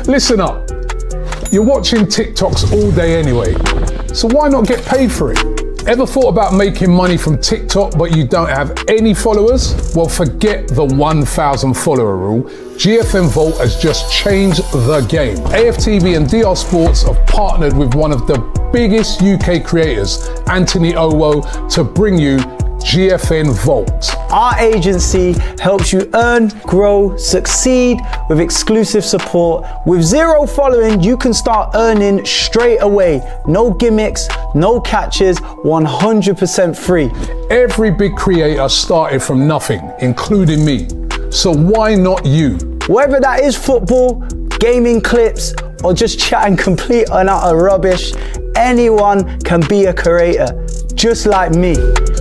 Listen up. You're watching TikToks all day anyway, so why not get paid for it? Ever thought about making money from TikTok but you don't have any followers? Well, forget the 1,000 follower rule. GFN Vault has just changed the game. AFTV and DR Sports have partnered with one of the biggest UK creators, Anthony Owo, to bring you GFN Vault. Our agency helps you earn, grow, succeed with exclusive support. With 0 following, you can start earning straight away. No gimmicks, no catches, 100% free. Every big creator started from nothing, including me. So why not you? Whether that is football, gaming clips, or just chatting complete and utter rubbish, anyone can be a creator, just like me.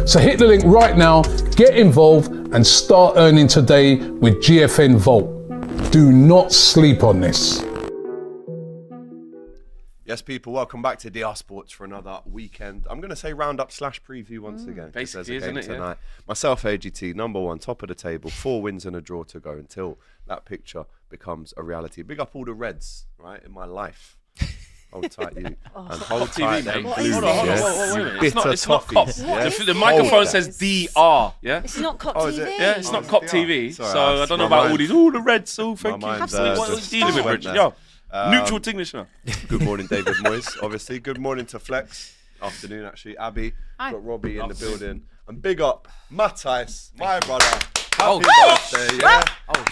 So hit the link right now, get involved, and start earning today with GFN Vault. Do not sleep on this. Yes, people, welcome back to DR Sports for another weekend. I'm going to say roundup/preview once again. Basically, isn't it? Tonight. Myself, AGT, number 1, top of the table, 4 wins and a draw to go until that picture becomes a reality. Big up all the Reds, right, in my life. Hold tight, you. And hold tight, them blues. Hold on. It's not COP. Yeah? The microphone says DR, yeah? It's not COP Oh, is TV. it? Yeah, it's not COP TV. Sorry, so I don't know about all these, the Reds, thank you. mind, What are you dealing with, Richard? there. Yo, neutral English now. Good morning, David Moyes, obviously. Good morning to Flex. Afternoon, actually. Abby. Got Robbie in the building. And big up, Matthijs, my brother. Happy birthday, yeah?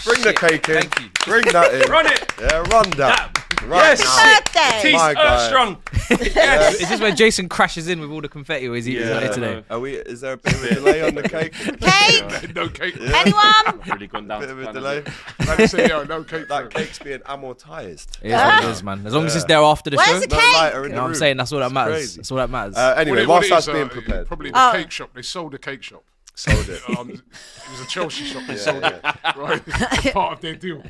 Bring the cake in. Thank you. Bring that in. Run it. Yeah, run that. Right Yes. now. Birthday. My guy. Strong. Is this where Jason crashes in with all the confetti, or is he not here today? Is there a bit of a delay on the cake? Cake? No cake. Anyone? Really gone down. Bit of a to delay. No cake. That cake's being amortized. It is what it is, man. As long as it's there after the Where's show. the No cake? lighter in You the know what I'm room. saying? That's all that It's matters. crazy. That's all that matters. Anyway, whilst I was being prepared. Probably the cake shop. They sold the cake shop. Sold it. It was a Chelsea shop. They sold it. Right. It's part of their deal.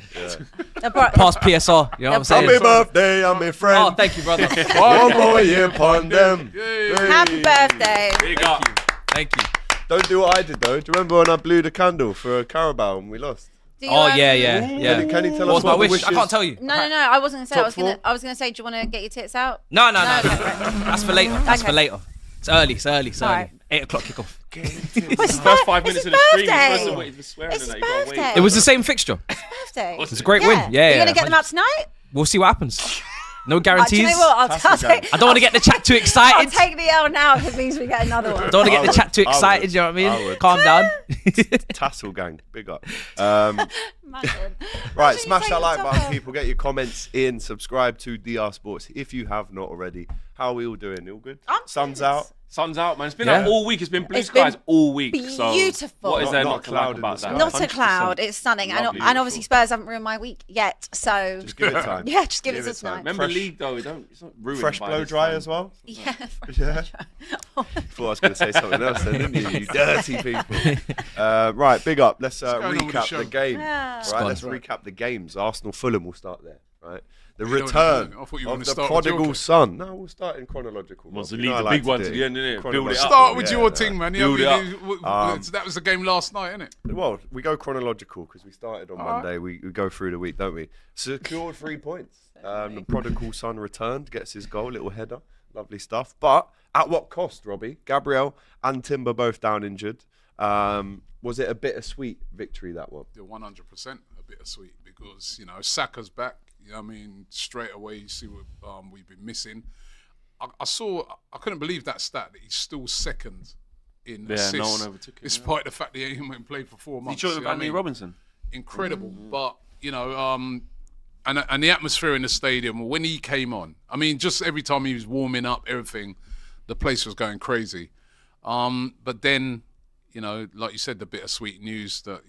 Past PSR. You know what I'm saying? Happy birthday, I'm a friend. Oh, thank you, brother. One more year upon them. Happy birthday. Big up. Thank you. Don't do what I did though. Do you remember when I blew the candle for a Carabao and we lost? Do you, Oh, yeah. Can you tell What us was my what the wish? wish I can't is? tell you. No. I wasn't gonna say. Top I was gonna say. Do you want to get your tits out? No. okay. That's for later. That's for Okay. later. It's early. Alright. 8 o'clock kickoff. First 5 minutes of the stream, birthday. you're supposed to wait for swearing It's and that. his You gotta birthday. wait. It was the same fixture. Birthday. It's a great win. Yeah. You're gonna get them out tonight? We'll see what happens. No Do guarantees. you know what? I'll take. I don't want to get the chat too I'll excited. take the L now if it means we get another one. I don't want to get the chat too I would. excited. You know what I I mean? would. Calm down. Tassel gang, big up. Imagine. Right, Imagine smash you that take like the button, top people. Get your comments in. Subscribe to DR Sports if you have not already. How are we all doing? All good? I'm Sun's good. out. Sun's out, man. It's been Yeah. out all week. It's been blue It's been skies all week. So beautiful. what is there Not not a to cloud like in about the sky. that? Not a 100%. cloud. It's stunning, and Lovely, obviously beautiful. Spurs haven't ruined my week yet. So Just give it time. yeah, just give it Give some it time. time. Remember Fresh- league though, it's not ruined. Fresh by blow this dry time. as well. Yeah. Yeah. Thought I was going to say something else then, didn't you? You dirty people. Right, big up. Let's going on with the recap show? the game. Yeah. Right, let's Right. recap the games. Arsenal Fulham will start there. Right. The You know what return you're doing. I thought you were of gonna the start with your prodigal team. son. No, we'll start in chronological. Wants to You leave know I the like big one do to it. the end, innit? Build it Chronological. up. Start with Yeah, your no. team, man. Build it That was the game last night, innit? Well, we go chronological because we started on All right. Monday. We go through the week, don't we? Secured 3 points. The prodigal son returned, gets his goal, little header. Lovely stuff. But at what cost, Robbie? Gabriel and Timber both down injured. Was it a bittersweet victory, that one? They're 100% a bittersweet because, Saka's back. Straight away you see what we've been missing. I couldn't believe that stat that he's still second in assists. no one overtook him, despite the fact that he ain't played for 4 months. You talking you know about what I Anthony mean? Robinson? Incredible, but and the atmosphere in the stadium when he came on. I mean, just every time he was warming up, everything, the place was going crazy. But then, like you said, the bittersweet news that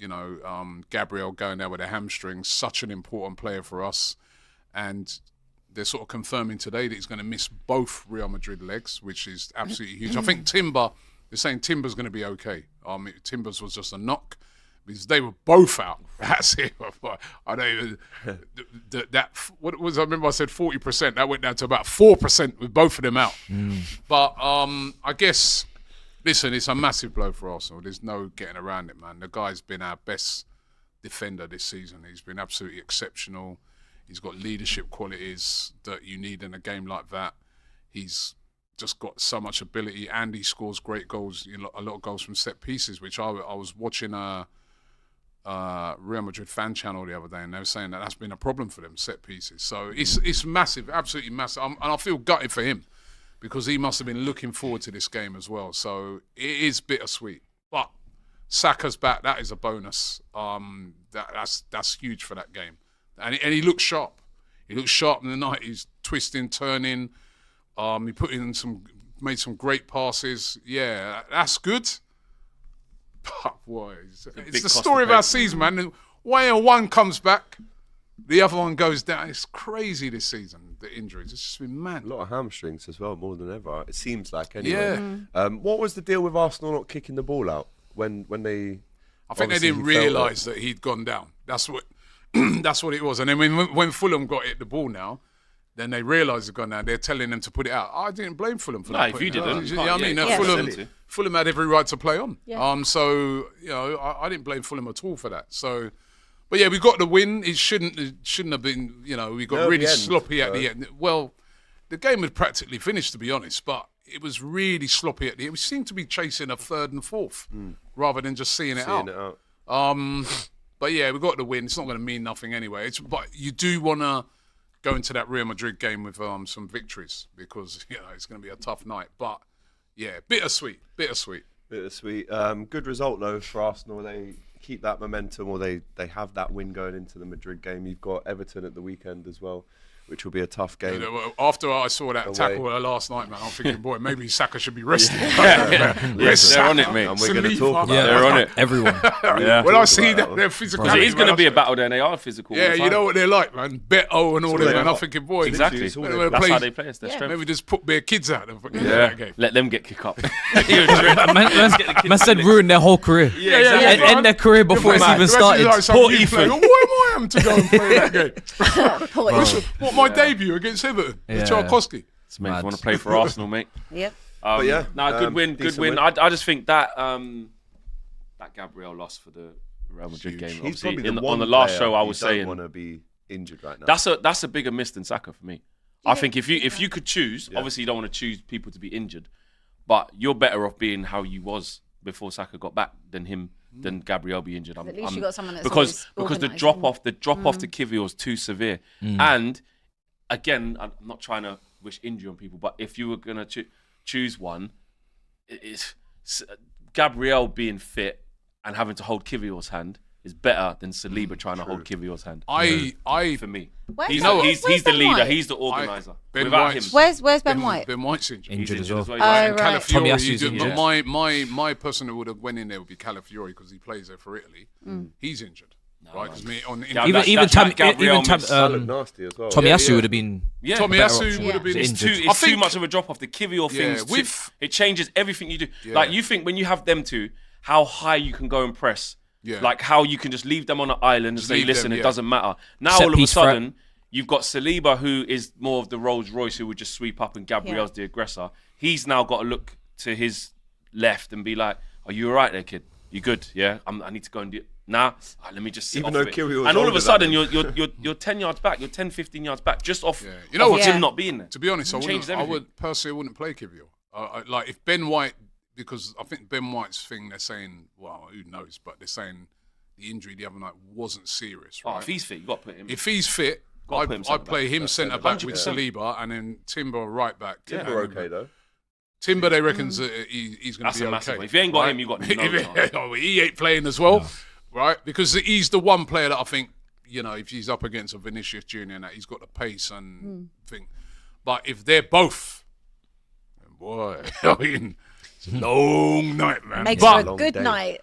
Gabriel going there with a hamstring, such an important player for us, and they're sort of confirming today that he's going to miss both Real Madrid legs, which is absolutely huge. I think they're saying Timber's going to be okay. Timbers was just a knock. Because they were both out. That's it. I don't even. What was I remember? I said 40%. That went down to about 4% with both of them out. But I guess, listen, it's a massive blow for Arsenal. There's no getting around it, man. The guy's been our best defender this season. He's been absolutely exceptional. He's got leadership qualities that you need in a game like that. He's just got so much ability, and he scores great goals, a lot of goals from set pieces, which I was watching a Real Madrid fan channel the other day, and they were saying that's been a problem for them, set pieces. So it's massive, absolutely massive. And I feel gutted for him because he must have been looking forward to this game as well. So it is bittersweet. But Saka's back, that is a bonus. That's huge for that game. And he looked sharp. He looked sharp in the night. He's twisting, turning. He made some great passes. Yeah, that's good. But boy, it's the story of our season, man. When one comes back, the other one goes down. It's crazy this season, the injuries. It's just been mad. A lot of hamstrings as well, more than ever. It seems like, anyway. Yeah. What was the deal with Arsenal not kicking the ball out when they... I think they didn't realise that he'd gone down. That's what it was. And then when Fulham got the ball now, then they realised he'd gone down. They're telling them to put it out. I didn't blame Fulham for that. No, if you didn't. You know what I mean? Fulham had every right to play on. Yeah. So, I didn't blame Fulham at all for that. So, but yeah, we got the win. It shouldn't have been, we got really sloppy at the end. Well, the game had practically finished, to be honest, but it was really sloppy at the end. We seemed to be chasing a third and fourth rather than just seeing it out. But yeah, we got the win. It's not going to mean nothing anyway. But you do want to go into that Real Madrid game with some victories because, it's going to be a tough night. But yeah, bittersweet. Good result though for Arsenal. They keep that momentum, or they have that win going into the Madrid game. You've got Everton at the weekend as well, which will be a tough game. After I saw that tackle last night, man, I'm thinking, boy, maybe Saka should be rested. They're on it, mate. And we're going to talk about They're on it. Everyone. When I see that, they're physical. It is going to be a battle there, and they are physical. Yeah, you know what they're like, man. Beto and all that, man. I'm thinking, boy, exactly. That's how they play. It's their strength. Maybe just put their kids out and that game. Let them get kicked up. Man said ruin their whole career. End their career before it's even started. Poor Ethan. Why am I having to go and play that game? What, my debut against Everton? Tchaikovsky. This makes me want to play for Arsenal, mate. Yep. Good win. I just think that that Gabriel lost for the Real Madrid game. He's obviously, probably on the last show, I was saying want to be injured right now. That's a bigger miss than Saka for me. I think if you could choose, obviously you don't want to choose people to be injured, but you're better off being how you was before Saka got back than Gabriel be injured. At least you got someone that's because the drop off to Kiwior is too severe. And again, I'm not trying to wish injury on people, but if you were gonna choose one, it's Gabriel being fit and having to hold Kiwior's hand is better than Saliba trying to hold Kiwior's hand. For me, he's the leader, he's the organizer. Without him, where's Ben White? Ben White's Injured as well. And right. Calafiori, but my person who would have went in there would be Calafiori because he plays there for Italy. He's injured. Right, because even nasty as well. Tomiyasu would have been. Tomiyasu would have been. It's too much of a drop off. The Kiwior thing, it changes everything you do. Like you think when you have them two, how high you can go and press. Yeah. Like how you can just leave them on an island and say, listen, it doesn't matter. Now all of a sudden, you've got Saliba, who is more of the Rolls Royce, who would just sweep up, and Gabriel's the aggressor. He's now got to look to his left and be like, are you all right there, kid? You good? Yeah? I need to go and do it. Nah, let me just sit off of it. And all of a sudden, you're 10 yards back, you're 10, 15 yards back, just off him not being there. To be honest, I wouldn't play Kiwior. Like if Ben White, because I think Ben White's thing, they're saying, well, who knows, but they're saying the injury the other night wasn't serious, right? If he's fit, you got to put him in. If he's fit, I'd play him centre back with Saliba and then Timber right back. Timber okay though. Timber, they reckon he's going to be okay. If you ain't got him, you got no. He ain't playing as well, right? Because he's the one player that I think, if he's up against a Vinicius Junior and that, he's got the pace and thing. But if they're both, boy, it's a long night, man. Makes for a good night.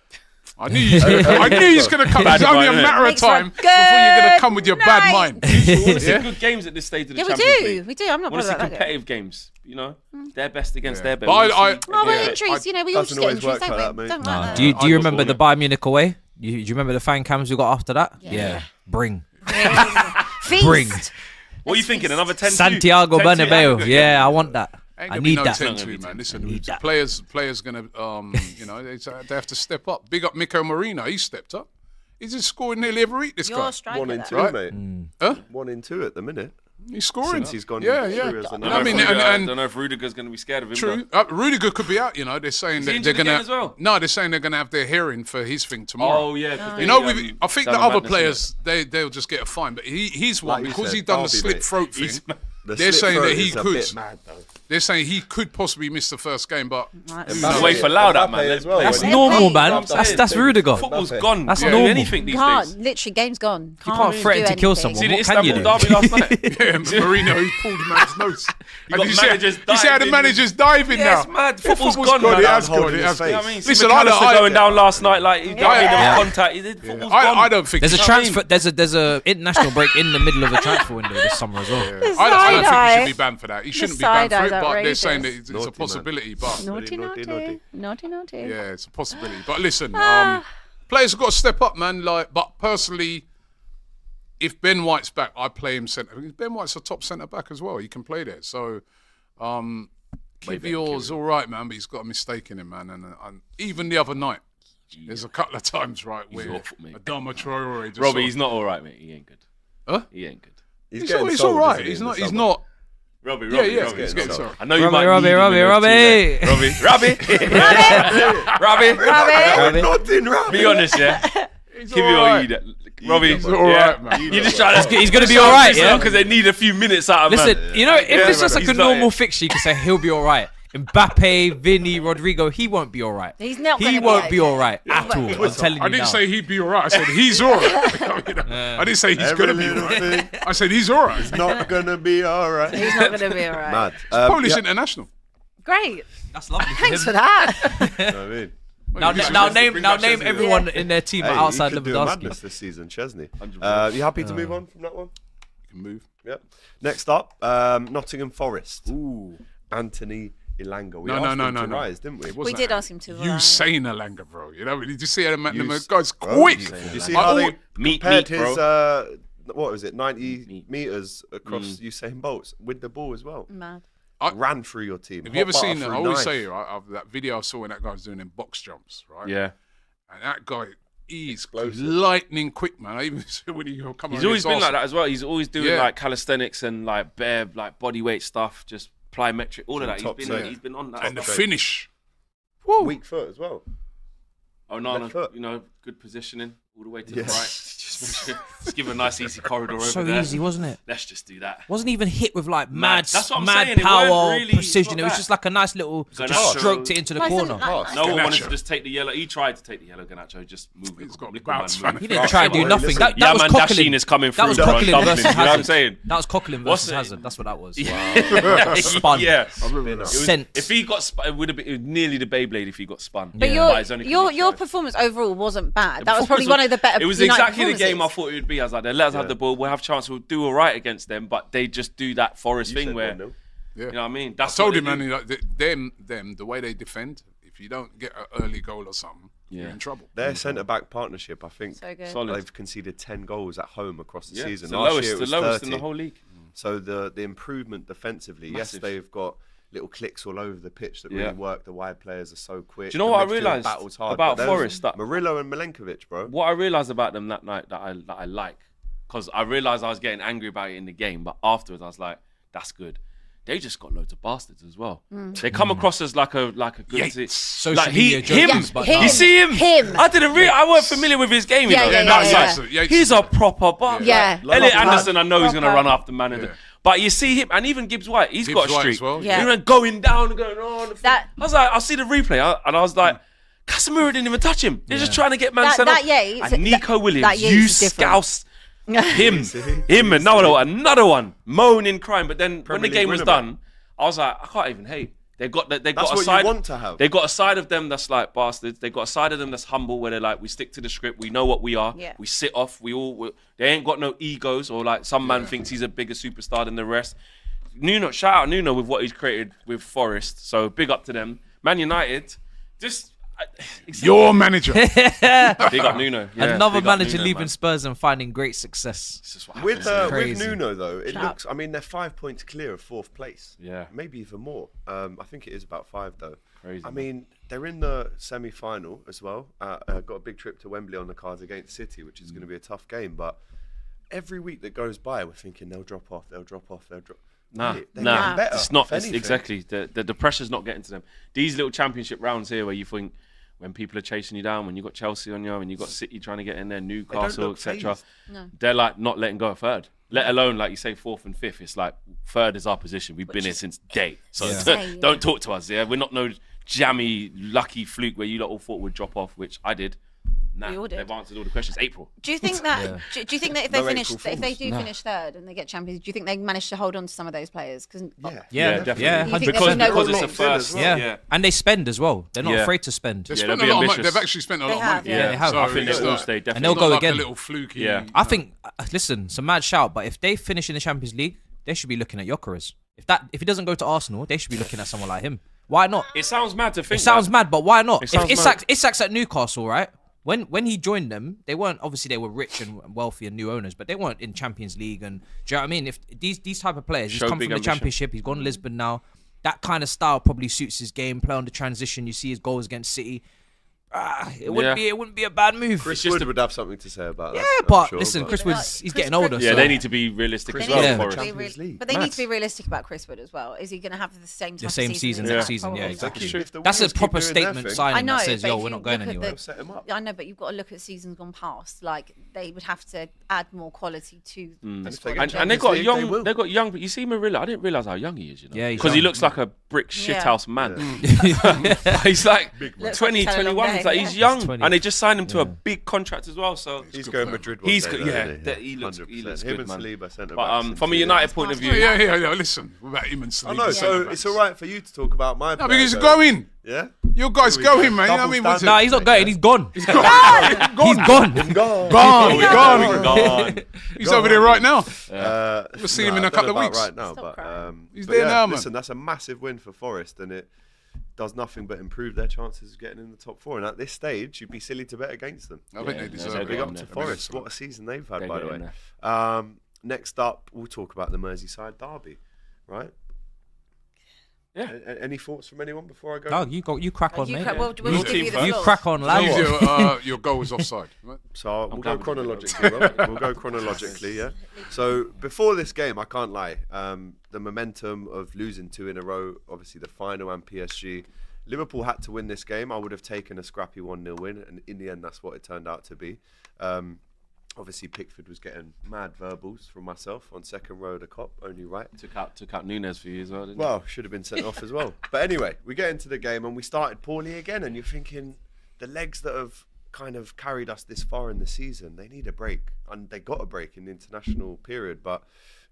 I knew he's going to come. It's only a matter of time before you're going to come with your bad mind. We want to see good games at this stage of the Champions League. We do. I'm not want to see about competitive games. Their best against their best. We're injuries. We all just get injuries, don't we? Do you remember the Bayern Munich away? Do you remember the fan cams we got after that? Yeah. Bring. Bring. What are you thinking? Another 10-2? Santiago Bernabeu. Yeah, I want that. I need that. 10-2, man. Listen, players going to, they have to step up. Big up Miko Marino. He stepped up. He's just scoring nearly every week, this guy. You're a striker. 1 in 2, Right? mate. Huh? 1 in 2 at the minute. He's scoring. Since he's gone Yeah. through as a I mean, I don't know if Rudiger's going to be scared of him. True. Though. Rudiger could be out. You know, they're saying Is that he they're injured gonna. again as well? No, they're saying they're gonna have their hearing for his thing tomorrow. Oh yeah. You know, I think the other players they'll just get a fine, but he's one Like you because said, he done the Derby, slip mate. throat thing. The They're slip saying throat that he is a could. bit mad, though. They're saying he could possibly miss the first game, but Mbappe- Wait for loud that, man. Mbappe as well, That's when he- normal, man. Mbappe. That's Rudiger. Football's Mbappe. gone. That's Can't normal. do anything these Can't. days. Literally, game's gone. You can't threaten to kill do someone. See the What can you Istanbul do? derby last night? yeah, Mourinho pulled a man's nose. You got managers you see how the diving. manager's diving Yeah, now. it's mad. Yeah, Football's gone, man. It has Holding gone. It his has face. gone. You know what I mean? Listen, McAllister going down last night, like he got Yeah. contact. Football's gone. I don't think There's a he should- transfer. There's a international break in the middle of the transfer window this summer as well. I don't think he side-eye. should be banned for that. He shouldn't be side banned for eye's it, but they're outrageous. saying that it's a Naughty, man. possibility. But Naughty, Naughty, naughty. naughty. Naughty, naughty. yeah, it's a possibility. But listen, players have got to step up, man. But personally, if Ben White's back, I play him centre. Ben White's a top centre back as well. He can play there. So, Kivior's all right, man, but he's got a mistake in him, man. And even the other night, there's a couple of times, right, where awful, mate. Adama Traore just Robbie, he's not all right, mate. He ain't good. Huh? He ain't good. He's getting all sold, right. isn't he, He's in the not. He's summer? not. Robbie, Yeah, he's getting sold. I know you Robbie, might Robbie, need him Robbie, in those Robbie. teams, mate. Robbie. Robbie. Nothing wrong. Be honest, yeah. He's Give all me all right. you Robbie. He's all right, man. You just try to. He's gonna be all right, yeah. Because they need a few minutes out of Listen, man. you know, if it's man, just like he's a not normal it. fixture, you can say he'll be all right. Mbappe, Vinny, Rodrigo, he won't be all right. He's not He gonna be won't be okay. all right at all. I'm telling you I didn't now. say he'd be all right. I said he's all right. You know, I didn't say he's Every going to be all little right. thing I said he's all right. not gonna be alright. He's not going to be all right. Mad. Polish yeah, international. Great. That's lovely. Thanks for that. you know what I mean? Now name Bring back name Chesney. everyone in their team Hey, outside he could do a madness Lewandowski. this season, Chesney. 100%. You happy to move on from that one? You can move. Yep. Next up, Nottingham Forest. Ooh. Anthony Ilanga. We No, asked no, him no, to no. rise, didn't we? It We wasn't did that. ask him to. Usain Alanga, bro. You know, did you see how the guy's Bro, quick? Did you see I how they always- compared meat, his, bro. what was it, 90 Meat. meters across Usain Bolt's with the ball as well? Mad. Ran through your team. Have you ever Hot butter seen? I through always knife. say, right, that video I saw when that guy was doing in box jumps, right? Yeah. And that guy, he's Explosive. lightning quick, man. I even see when he come. He's always been like that as well. He's always doing Yeah. like calisthenics and like bare like body weight stuff, just plyometric, all of that. Top He's shape. been on that. And the stuff. finish. Weak foot as well. Oh no, left foot. you know, good positioning all the way to the Yes. right. Just give a nice easy corridor over So there. easy, wasn't it? Let's just do that. Wasn't even hit with like mad, That's what I'm mad saying, it power, weren't really- precision. it's It not was that. just like a nice little, Ganacho. just stroked it into the Nice corner. and nice. No one wanted Ganacho. to just take the yellow. He tried to take the yellow Ganacho, just move it. He's got Little bounce, man, man. He didn't try and do Well, nothing. listen, That Yeah, was man, Coquelin. Dashin is coming That through. was bro, Coquelin dumpling, versus you know what I'm Hazard. saying? That was Coquelin What's versus it? Hazard. That's what that was. Spun. Yeah. Spinner. Sent. If he got spun, it would have been nearly the Beyblade if he got spun. But Yeah. he's only your coming performance overall wasn't bad. The That was probably one of the better. It was United exactly the game I performances. thought it would be. I was like, they let us have the ball. We'll have chance. We'll do all right against them. But they just do that Forest You thing said where, 1-0. Yeah. you know what I mean? I That's told what him, they man, do. like, them, the way they defend, if you don't get an early goal or something, you're in trouble. Their centre-back partnership, I think, So good. Solid. they've conceded 10 goals at home across the Yeah, season. it's the Last lowest, year it was the lowest in 30. the whole league. So the improvement defensively, Massive. yes, they've got little clicks all over the pitch that Yeah. really work. The wide players are so quick. Do you know The what I midfield realised battles hard, about but those- Forest? That Murillo and Milenkovic, bro. what I realised about them that night that I like, because I realised I was getting angry about it in the game, but afterwards I was like, that's good. They just got loads of bastards as well. They come across as like a good Social media junkies, but him. no. You see him? Him. I weren't familiar with his game. You Yeah, know? yeah, And that's yeah, like, yeah. he's a proper bastard. Yeah. Elliot Proper. Anderson, I know he's gonna Proper. run after man. Yeah. But you see him, and even Gibbs White, he's got a Gibbs White streak. as well, yeah. He went going down and going on. That- I was like, I see the replay, and I was like, Casemiro didn't even touch him. They're just trying to get man That- set that up. Yates- And Nico that Williams, Yates you is different. scouse him, another one, moaning, crying. But then when Premier the game League was winner, done, I was like, I can't even hate. They got That's a what side. you want to have. They got a side of them that's like bastards. They got a side of them that's humble, where they're like, we stick to the script. We know what we are. Yeah. We sit off. They ain't got no egos, or like some man thinks he's a bigger superstar than the rest. Nuno, shout out Nuno with what he's created with Forest. So big up to them. Man United, just Your manager. big up Nuno. Yeah, Another big up manager Nuno, leaving man. Spurs and finding great success. It's just what With happens. Crazy. Nuno though, it Shout looks. I mean, they're 5 points clear of 4th place. Yeah. maybe even more. I think it is about 5 though. Crazy, I man. mean, they're in the semi-final as well. Got a big trip to Wembley on the cards against City, which is going to be a tough game. But every week that goes by, we're thinking they'll drop off. Nah, better, it's not. if anything. Exactly. The pressure's not getting to them. These little championship rounds here, where you think when people are chasing you down, when you got Chelsea on you, when you got City trying to get in there, Newcastle, etc. They're like not letting go of third. Let alone, like you say, fourth and fifth. It's like third is our position. We've been here since day. So don't talk to us. Yeah, we're not no jammy, lucky fluke where you lot all thought would drop off, which I did. Nah, they've answered all the questions. April. Do you think that? Do you think that if they finish third and they get champions, do you think they manage to hold on to some of those players? Yeah, definitely. Yeah, because it's a first. Yeah, and they spend as well. They're not afraid to spend. They've spent a lot of money. They've actually spent a lot of money. Yeah, they have. So I think they will stay. Definitely. And they'll go like again. A little fluky. Yeah, I think. Listen, it's a mad shout, but if they finish in the Champions League, they should be looking at Gyökeres. If he doesn't go to Arsenal, they should be looking at someone like him. Why not? It sounds mad to think. It sounds mad, but why not? If Isak's at Newcastle, right? When he joined them, they weren't, obviously they were rich and wealthy and new owners, but they weren't in Champions League. And do you know what I mean? If these type of players, he's come from the Championship, he's gone to Lisbon now. That kind of style probably suits his game. Play on the transition. You see his goals against City. It wouldn't be a bad move. Chris Wood would have something to say about that. Yeah, but listen, Chris Wood's he's getting older. Yeah, so. they need to be realistic as well. But they need to be realistic about Chris Wood as well. Is he going to have the same season next season? Yeah, exactly. That's a proper statement signing. I know, that says, "Yo, we're not going anywhere." Set him up. I know, but you've got to look at seasons gone past. Like they would have to add more quality to. And they got young. They got young. But you see Marilla. I didn't realize how young he is. You know, yeah, because he looks like a brick shithouse man. He's like 20, 21. It's like he's young. And they just signed him to a big contract as well. So he's going Madrid. He looks him good, man. But from a United point of view, listen, what about him and Saliba? I know. So it's all right for you to talk about my. No, because he's going. Yeah. Your guy's going, man. You know what I mean? No, he's not going. He's gone. He's gone. Gone. He's over there right now. We'll see him in a couple of weeks. Right now, but he's there now, man. Listen, that's a massive win for Forest, and it does nothing but improve their chances of getting in the top four. And at this stage, you'd be silly to bet against them. I think they deserve it. Big up to Forest. What a season they've had, by the way. Next up, we'll talk about the Merseyside derby, right? Yeah. Any thoughts from anyone before I go? No, you crack on, mate. You crack on, lad. Your goal was offside. Right? So we'll go chronologically. We'll go chronologically, yeah. So before this game, I can't lie. The momentum of losing 2 in a row, obviously the final and PSG. Liverpool had to win this game. I would have taken a scrappy 1-0 win, and in the end, that's what it turned out to be. Obviously, Pickford was getting mad verbals from myself on second row of the Kop, only right. Took out Nunes for you as well, didn't Well, should have been sent off as well. But anyway, we get into the game and we started poorly again, and you're thinking the legs that have kind of carried us this far in the season, they need a break. And they got a break in the international period. But,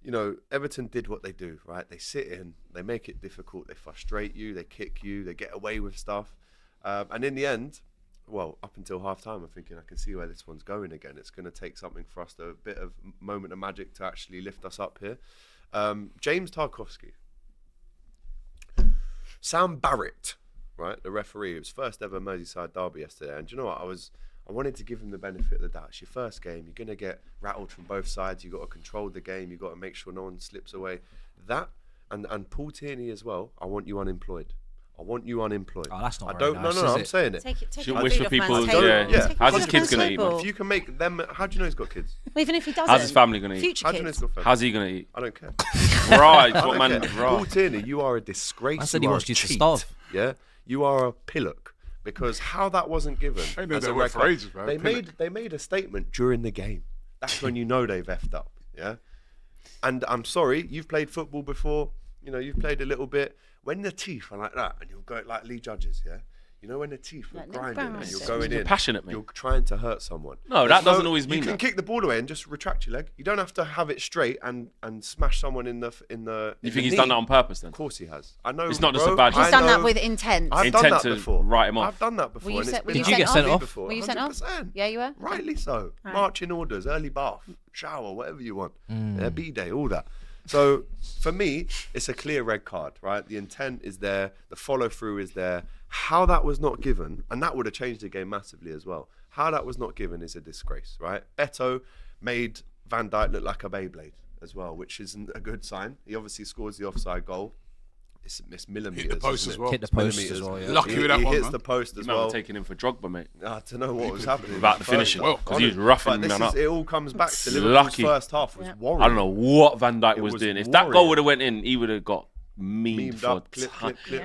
you know, Everton did what they do, right? They sit in, they make it difficult, they frustrate you, they kick you, they get away with stuff. And in the end, well, up until half-time, I'm thinking I can see where this one's going again. It's going to take something for us, a bit of moment of magic to actually lift us up here. James Tarkowski. Sam Barrett, right, the referee. It was first ever Merseyside derby yesterday. And do you know what? I wanted to give him the benefit of the doubt. It's your first game. You're going to get rattled from both sides. You've got to control the game. You've got to make sure no one slips away. That, and Paul Tierney as well, I want you unemployed. Oh, that's not very nice, No, I'm saying it. Shouldn't wish for people. Yeah. How's his kids going to eat, man? If you can make them, how do you know he's got kids? Well, even if he doesn't. How's his family going to eat? Future kids. How's he going to eat? I don't care. Right, what man? Paul Tierney, you are a disgrace. I said he wants you to starve. Yeah, you are a pillock. Because how that wasn't given as a record, they made a statement during the game. That's when you know they've effed up. Yeah, and I'm sorry, you've played football before. You know, you've played a little bit. When the teeth are like that, and you'll go like Lee Judges, yeah. You know when the teeth are grinding and you're going in, passionate, mate. You're trying to hurt someone. No, that doesn't always mean you can kick the ball away and just retract your leg. You don't have to have it straight and smash someone in the. You think he's done that on purpose then? Of course he has. I know. It's not just a bad. He's done that with intent. I've done that before. Write him off. I've done that before. Did you get sent off? Were you sent off? Yeah, you were. Rightly so. Marching orders, early bath, shower, whatever you want. B-day, all that. So for me, it's a clear red card, right? The intent is there, the follow through is there. How that was not given, and that would have changed the game massively as well. How that was not given is a disgrace, right? Beto made Van Dijk look like a Beyblade as well, which isn't a good sign. He obviously scores the offside goal. it's millimeters. Hit the post as well. Hit the post as well. Yeah. Lucky with that he one, hits man. the post as Man, well. taking him for Drogba, mate. I don't know what was happening. About the finishing. Well, Because he was roughing But man up. it all comes back to Lucky. Liverpool's first half was worrying. I don't know what Van Dijk was was doing. If that goal worrying. would have went in, he would have got memed for up, clip.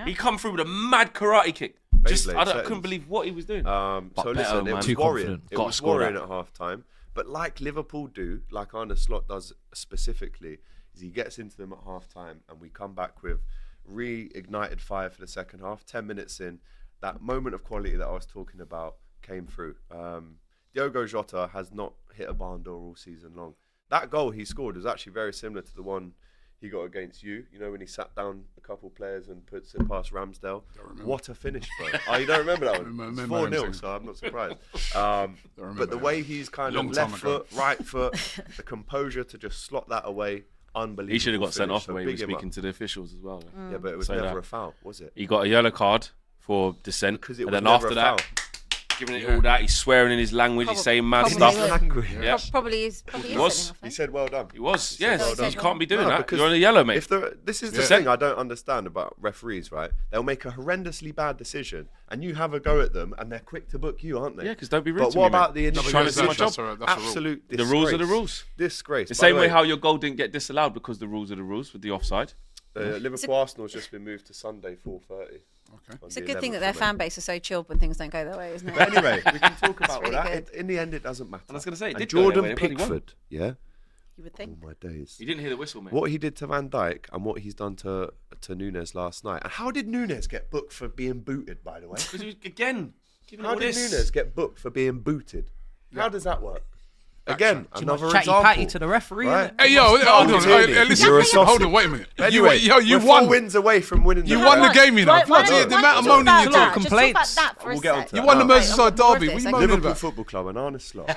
He come through with a mad karate kick. Just I couldn't believe what he was doing. So better, listen, man. it was Too worrying. confident. It Gotta was score worrying that. at half time. But like Liverpool do, like Arne Slot does specifically, is he gets into them at half time and we come back with reignited fire for the second half. 10 minutes in, that moment of quality that I was talking about came through. Diogo Jota has not hit a barn door all season long. That goal he scored was actually very similar to the one he got against you. You know, when he sat down a couple players and puts it past Ramsdale. What a finish, bro. Oh, you don't remember that one? It's 4-0, so I'm not surprised. But the way he's kind of left foot, right foot, the composure to just slot that away, unbelievable. He should have got sent finish. off the So way he was big him speaking up. to the officials as well. Yeah, but it was Say never that. a foul, was it? He got a yellow card for dissent. Because it And was then never after a that, foul. giving it all that, he's swearing in his language, he's saying mad Probably stuff. will. Language. Yeah. Probably is. Probably He is was. sending off, He eh? said, well done. He was, yes. well done. You can't be doing No, that. because You're on a yellow, mate. This is the Yeah. thing I don't understand about referees, right? They'll make a horrendously bad decision, and you have a go at them, and they're quick to book you, aren't they? Yeah, because don't be rude But to what me, about mate. the initial trying to do my decision? job. That's a rule. Absolute The disgrace. rules are the rules. Disgrace. The By same way way, how your goal didn't get disallowed because the rules are the rules with the offside. Liverpool Arsenal's just been moved to Sunday 4:30. Okay. It's a good thing that their fan base are so chilled when things don't go their way, isn't it? But anyway, we can talk about all really that. good. In the end, it doesn't matter. I was gonna say, it And did go their Jordan way, they bloody won. Pickford, yeah. You would Oh think. my days. You didn't hear the whistle, mate. What he did to Van Dijk and what he's done to Nunes last night. And how did Nunes get booked for being booted, by the way? Because again, giving How all did this. Nunes get booked for being booted? How does that work? Again, another Chatty example. patty to the referee. Right? Innit? Hey, yo, hold on. Martinelli, Hey, listen, you're a hold sausage. on, wait a minute. Anyway, You we're won. 4 wins away from winning. You the won the league. game, you know. Why The don't amount of we moaning talk you about took. that? Complaints. Just talk about that for We'll a get sec. onto You that. won the No, Merseyside more of derby. this, What are you okay. moaning Liverpool about? Football Club and Arne Slot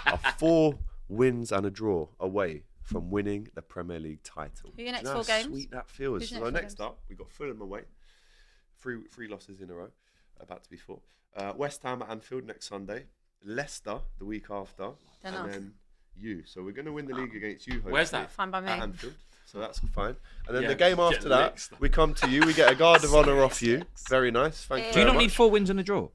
are 4 wins and a draw away from winning the Premier League title. Who are your next Do you know 4 how games? sweet that feels. Who's your So next 4 next games? up, we got Fulham away. Three losses in a row. About to be 4. West Ham at Anfield next Sunday. Leicester the week after. Don't and know. then you. So we're going to win the league against you, hopefully. Where's that? Fine by me. At Anfield. So that's fine. And then Yeah, the game get after that, licked. we come to you. We get a guard of honour off you. Very nice. Thank you Do you very not need much. 4 wins and a draw?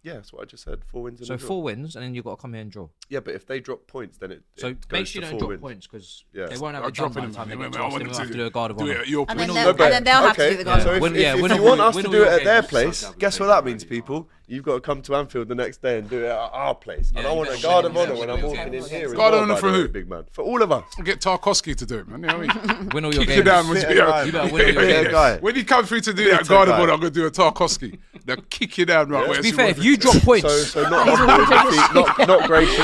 Yeah, that's what I just said. 4 wins and So a draw. 4 wins, and then you've got to come here and draw. Yeah, but if they drop points, then it So it make goes sure you to don't 4 drop wins. points because Yeah. they won't have I'll it done drop by it the time they in. get to I us. They wanted will to have to do a guard of do it honour. at your And place. then No, but- and then they'll have to okay, do the guard. So if, Win- if, yeah, if win you all- want us win to all do your it at their games. place, guess what that means, people? You've got to come to Anfield the next day and do it at our place. And I want a guard of honour when I'm walking in here. as Guard of well, honour by for the way, who? big man? For all of us. Get Tarkovsky to do it, man. You know what I mean? Win all your Kick you games. down. With, Bitter guy. You better win all your Bitter games. guy. When he comes through to do Bitter that guard of guy. honour, I'm going to do a Tarkovsky. They'll kick you down right where To be fair, if you drop So, points, so not humble in defeat, not gracious,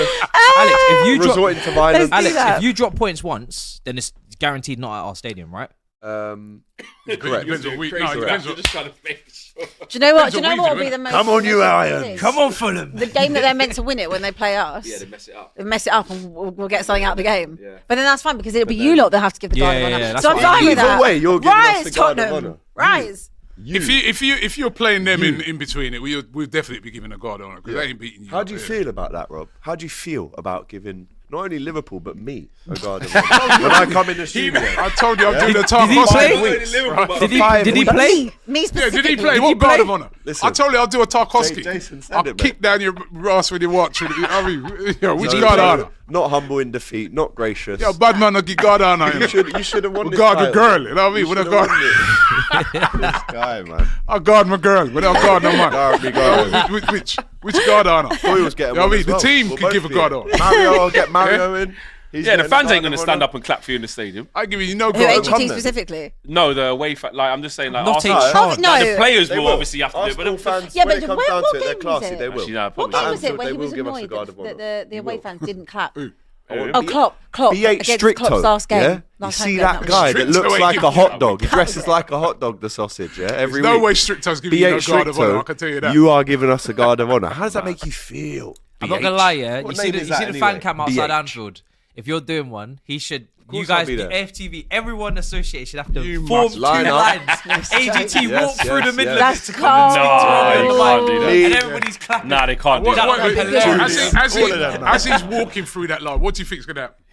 Alex, if you drop, resorting to violence. Alex, that. if you drop points once, then it's guaranteed not at our stadium, right? Correct. Depends on week. No, it depends on. just trying to make sure. Do you know what? Depends Do you know on what what will be you the do, most? Come on, you most Iron. this? on, Fulham. The game that they're meant to win it when they play us. Yeah, they mess it up. They mess it up and we'll get something out of the game. Yeah. But then that's fine because it'll be you lot that have to give the guard of Yeah, honour. yeah, that's so I'm what fine with Either that. way, you're giving us Rise, the guard of Tottenham. honour. Rise. If you're playing them in between it, we'll definitely be giving a guard on it because they ain't beating you. How do you Yeah. feel about that, Rob? How do you feel about giving not only Liverpool but me a guard of honour when I come in the studio? I told you I'm doing a Did he Tarkovsky. play? Did he weeks. play? Me Yeah, specifically. did he play? Did What he guard play? of honour? Listen. I told you I'll do a Tarkovsky. Jason said I'll it, kick down your ass with your watch. I mean, which So, guard of honour? not humble in defeat, not gracious. Yeah, bad man, I'll give guard of honour. You should have won We'll this guard the title. girl, you know what I mean? You With a should guard. have won it. This guy, man. I'll guard my girl without guard no man. Guard me, guard me. Which guard of honour? Thought he was getting You know what I one mean? as The well. team We'll can both give a be guard in. on. Mario, I'll get Mario in. He's Yeah, the getting fans guard ain't going to of stand honour. up and clap for you in the stadium. I give you no Who, guard. come HGT then. specifically? No, the away like I'm just saying, like Not Arsenal, a Oh, chance. no. like, the players They will will. obviously have to do it, Arsenal but fans, Yeah, when but it comes what down to it, they're game was classy. it? They will. Actually, no, What probably game not. was it Anfield, where they he will was give us a annoyed guard of that honour. the away fans didn't clap? Oh, Oh, Klopp Be8 against Stricto. Klopp's last game. Yeah? You Last see home that game. guy that Stricto looks ain't like a giving hot you dog. He dresses like a hot dog, the sausage, yeah? Every There's no week. way Stricto's giving you no B8 guard of honour, I can tell you that. you are giving us a guard of honour. How does that make you feel? I'm not gonna lie, yeah. What You see name the is that fan anyway? cam outside BH. Anfield. If you're doing one, he should. You course I'll guys, be the there. FTV, everyone associated should have to You form must two line up. lines. AGT Yes, walk through the yes, middle yes. of That's it to come into cold. No, you can't do that. and everybody's clapping. Nah, they can't do What, that. what, That'd be hilarious. as All of them, man. he's walking through that line, what do you think's going to happen?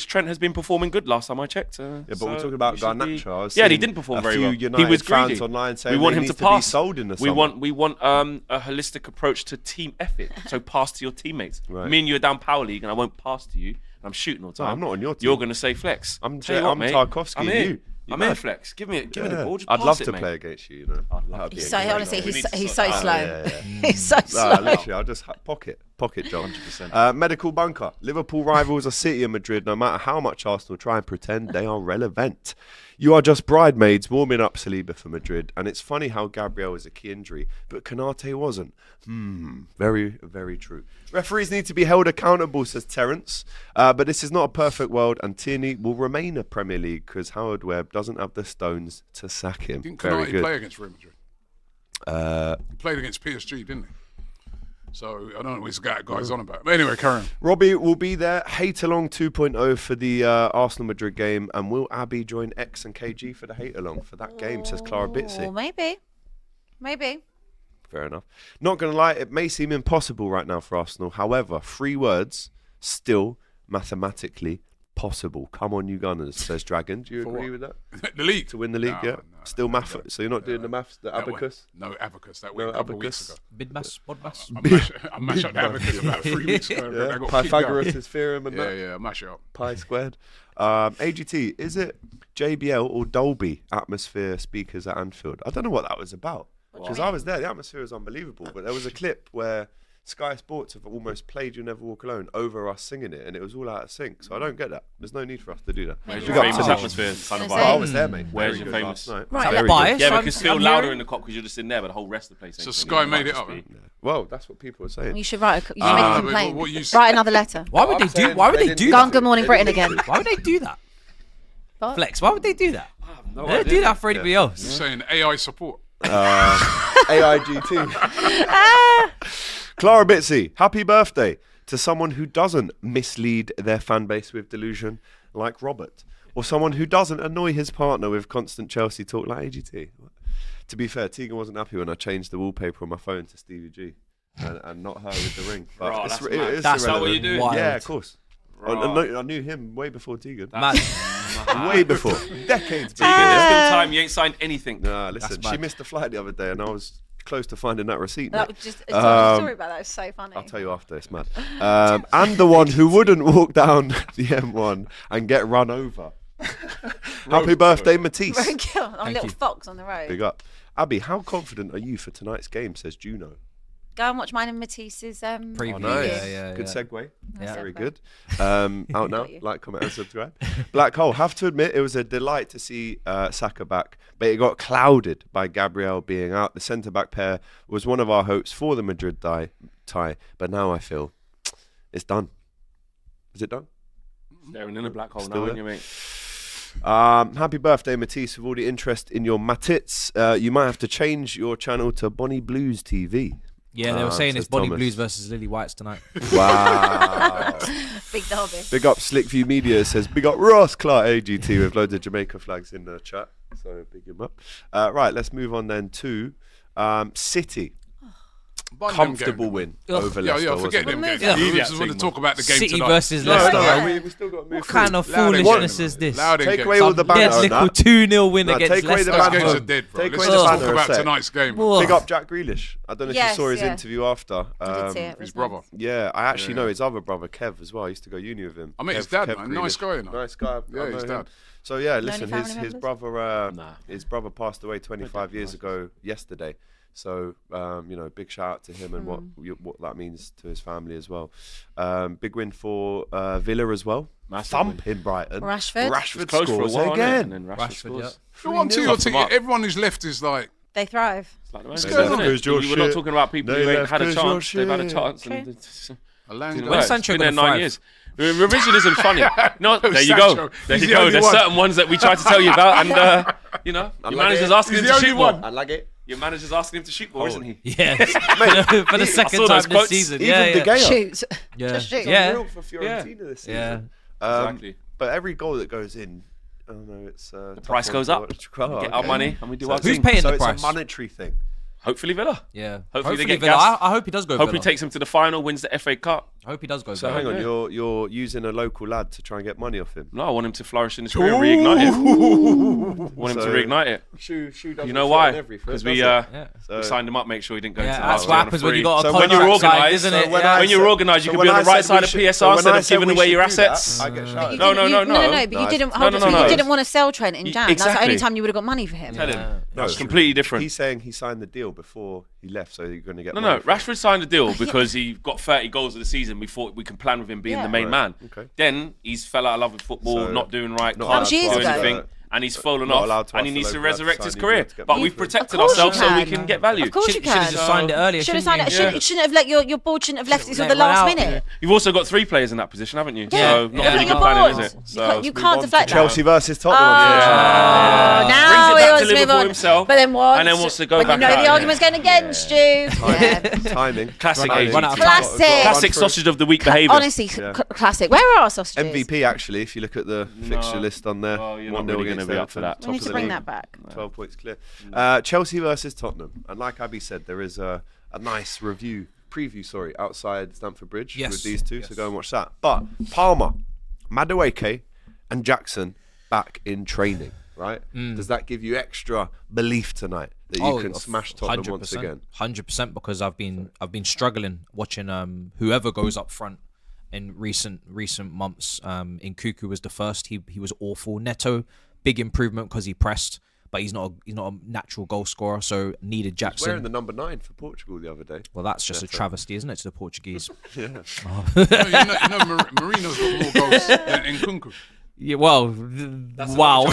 which Trent has been performing good last time I checked. But we're talking about Garnacho. Yeah, he didn't perform very well. United he was fans greedy. online saying we want him needs to pass. Be sold in the we summer. want a holistic approach to team effort. So pass to your teammates. Right. Me and you are down power league, and I won't pass to you. And I'm shooting all the time. I'm not on your team. You're going to say flex. I'm Tell you what, mate, Tarkovsky. I'm And here. you. I'm in flex. Give me the ball. Just I'd pass love it, to mate. play against you. You know. That'd be He's a so great honestly, goal. he's so slow. Yeah. He's so slow. Literally, I'll just pocket John. 100%. Medical bunker. Liverpool rivals are City and Madrid. No matter how much Arsenal try and pretend they are relevant, you are just bridesmaids warming up Saliba for Madrid. And it's funny how Gabriel is a key injury, but Konate wasn't. Very, very true. Referees need to be held accountable, says Terence. But this is not a perfect world, and Tierney will remain a Premier League because Howard Webb doesn't have the stones to sack him. Didn't Very Konate good. play against Real Madrid? He played against PSG, didn't he? So I don't know what this guy's on about. But anyway, Karen. Robbie will be there. Hate Along 2.0 for the Arsenal Madrid game. And will Abby join X and KG for the Hate Along for that game, says Clara Bitsy. Oh, maybe. Fair enough. Not going to lie, it may seem impossible right now for Arsenal. However, 3 words, still mathematically possible. Come on, you Gunners, says Dragon. Do you agree with that? The league. To win the league, No, yeah? no, Still no, math. no. So you're not doing the maths, the abacus? No abacus. That went a couple of weeks ago. Bidmas, Bodmas. I mashed up the abacus about 3 weeks ago. Yeah. I got kicked out. Pythagoras' theorem and that. Yeah, mash it up. Pi squared. AGT, is it JBL or Dolby atmosphere speakers at Anfield? I don't know what that was about. Because I was there. The atmosphere was unbelievable. But there was a clip where Sky Sports have almost played You Never Walk Alone over us singing it, and it was all out of sync. So I don't get that. There's no need for us to do that. Where's Big your up famous to atmosphere? Kind of I Oh, I vibe. was there, mate. Where's Very your good famous? last night. Right, Very bias. good. Yeah, I'm- because still I'm louder hearing- in the cop because you're just in there, but the whole rest of the place. So ain't Sky singing. made Might it up, just be- Well, that's what people are saying. You should write. You should make a complaint. what you Write another letter. Why would they do? Why would they do Go on that? Good Morning Britain again. Why would they do that? What? Flex. Why would they do that? No They don't idea. do that for anybody else. saying AI support. AIGT. Clara Bitsy, happy birthday to someone who doesn't mislead their fan base with delusion like Robert, or someone who doesn't annoy his partner with constant Chelsea talk like AGT. To be fair, Tegan wasn't happy when I changed the wallpaper on my phone to Stevie G and not her with the ring. But Bro, it's, that's it mad. is That's not what irrelevant. you do? Wild. Yeah, of course. Right. I knew him way before Tegan. Man, Way before. Decades Tegan, before. there's still time. You ain't signed anything. Nah, listen, That's she mad. missed the flight the other day and I was close to finding that receipt. That mate. was just a story about that. It's so funny. I'll tell you after, it's mad. And the one who wouldn't walk down the M1 and get run over. Happy birthday, Matisse. Very cool. I'm a little you. fox on the road. Big up. Abby, how confident are you for tonight's game, says Juno. Go and watch mine and Matisse's Preview. Oh, nice. Yeah, Good yeah. segue. Yeah. Very segue. good. Out now. Got you. Like, comment, and subscribe. Black Hole. Have to admit, it was a delight to see Saka back, but it got clouded by Gabriel being out. The centre-back pair was one of our hopes for the Madrid tie, but now I feel it's done. Is it done? Staring in a black hole Still now, there? aren't you, mate? Happy birthday, Matisse, with all the interest in your Matits. You might have to change your channel to Bonnie Blues TV. Yeah, they were saying says it's Bonnie Thomas. Blues versus Lily Whites tonight. Wow. Big derby. Big up Slick View Media, says big up Ross Clark AGT with loads of Jamaica flags in the chat. So big him up. Right, let's move on then to City. Comfortable win over Yeah, Leicester. forget wasn't them it? games. Yeah. We just want to talk about the game City tonight. versus No, Leicester. no, we still got to move What kind of Loud and foolishness game, is this? Loud and Take game. away all the banter Dead on little that. 2-0 win No, against take away the Leicester. Those banter. games are dead, bro. Take Let's away just the talk banter a about sec. tonight's game. Ugh. Big up Jack Grealish. I don't know if Yes, you saw his yeah. interview after. I did see it. It His was brother. nice. Yeah, I actually know his other brother, Kev, as well. I used to go uni with him. I met his Kev dad, man. Nice Grealish. guy, you know. Nice guy. Yeah, I know his him. dad. So yeah, Know listen, any his family brother Nah. his brother passed away 25 years ago yesterday. So big shout out to him and what that means to his family as well. Big win for Villa as well. Massive Thumping Brighton. Rashford. Rashford Close for a scores while, again. and then Rashford Rashford, scores. The 1-2 Tough them up. everyone who's left is like, They thrive. It's like the What's Manchester, going isn't on? it? Because you're We're not shit. talking about people They who ain't left had a 'cause you're chance. They've had a shit. chance. True. And a land Didn't When work. Sancho It's been there gonna 9 thrive? years. Revisionism funny. No, there you Sancho. go. There He's you the go. only There's one. certain ones that we try to tell you about, and your manager's asking him to shoot more. I like it. Your manager's asking him to shoot more, isn't he? Yeah, for the second saw time those this quotes. season. Even Yeah, De yeah. Gea. Shoot. Yeah. Just shoot. Yeah. Unreal for Fiorentina this season. Yeah. Exactly. But every goal that goes in, I don't know, it's the price goes up. We get our money and we do our Who's thing. paying So the it's price? a monetary thing. Hopefully Villa. Yeah. Hopefully they get Villa. gassed. I hope he does go. Hopefully Villa. takes him to the final, wins the FA Cup. I hope he does go. So hang on, you're using a local lad to try and get money off him? No, I want him to flourish in his career, reignite it. Want him to reignite it. You know why? Because we signed him up, make sure he didn't go into the house. That's what happens when you got a when you're contract signed, organised, isn't it? when you're organised, you can be on the right side of PSR instead of giving away your assets. I get shouted. No, but you didn't. You didn't want to sell Trent in Jan. That's the only time you would have got money for him. Tell him. No, it's completely different. He's saying he signed the deal before he left, so you're going to get No, Rashford signed the deal because he got 30 goals of the season. We thought we can plan with him being the main man. Okay. Then he's fell out of love with football, not doing right, That was years do ago. anything. And he's fallen off, and he needs to resurrect his career. to get But money we've for it. protected Of course you ourselves so we can. can get value. Of course you Should have can. just signed it earlier. Should have shouldn't signed you? it. Shouldn't have let your board shouldn't have left it till the Let it last run out. minute. You've also got 3 players in that position, haven't you? Yeah. So not Yeah. really Look good at planning, your is it? board. So You can't deflect that. Chelsea versus Tottenham. Now Brings it he back to wants to move Liverpool on. himself, But then what? and then wants to go when back you know out, the yeah. argument's going against you. Yeah. Timing. Classic Timing. age. Run out of time. Classic sausage of the week behaviour. Honestly, classic. Where are our sausages? MVP actually, if you look at the fixture list on there. Well, you're not 1-0 really gonna against be up for Everton, that. We need top to of bring the that back. 12 points clear. Chelsea versus Tottenham, and like Abby said, there is a nice preview, outside Stamford Bridge with these two. So go and watch that. But Palmer, Madueke, and Jackson back in training. Right? Does that give you extra belief tonight that you can smash Tottenham once again? 100%, because I've been struggling watching whoever goes up front in recent months. In Cuckoo was the first. He was awful. Neto, big improvement because he pressed, but he's not a natural goal scorer. So needed Jackson. He was wearing the number 9 for Portugal the other day. Well, that's just a travesty, isn't it, to the Portuguese? You know, Marino's got more goals than Nkunku. Yeah, well, wow.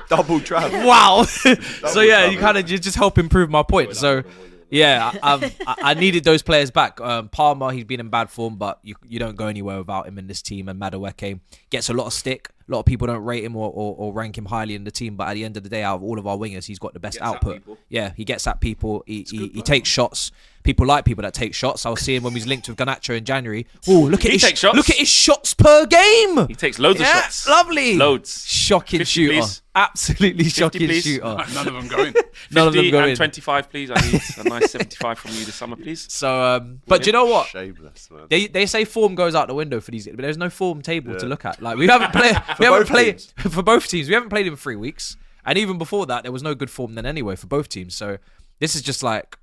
Double trap. Wow. So yeah, you just help improve my point. So yeah, I needed those players back. Palmer, he's been in bad form, but you don't go anywhere without him in this team. And Madueke gets a lot of stick. A lot of people don't rate him or rank him highly in the team, but at the end of the day, out of all of our wingers, he's got the best output. Yeah, he gets at people. He takes shots. People like people that take shots. I was seeing when he was linked with Garnacho in January. Oh, look at his shots per game. He takes loads of shots. Lovely. Loads. Shocking 50, shooter. please. Absolutely 50, shocking please. shooter. None of them going. None of them 50 go and in. 25, please. I need a nice 75 from you this summer, please. So, but do you know what? Shameless, man. They say form goes out the window for these, but there's no form table to look at. Like we haven't played for both teams. We haven't played in 3 weeks, and even before that, there was no good form then anyway for both teams. So this is just like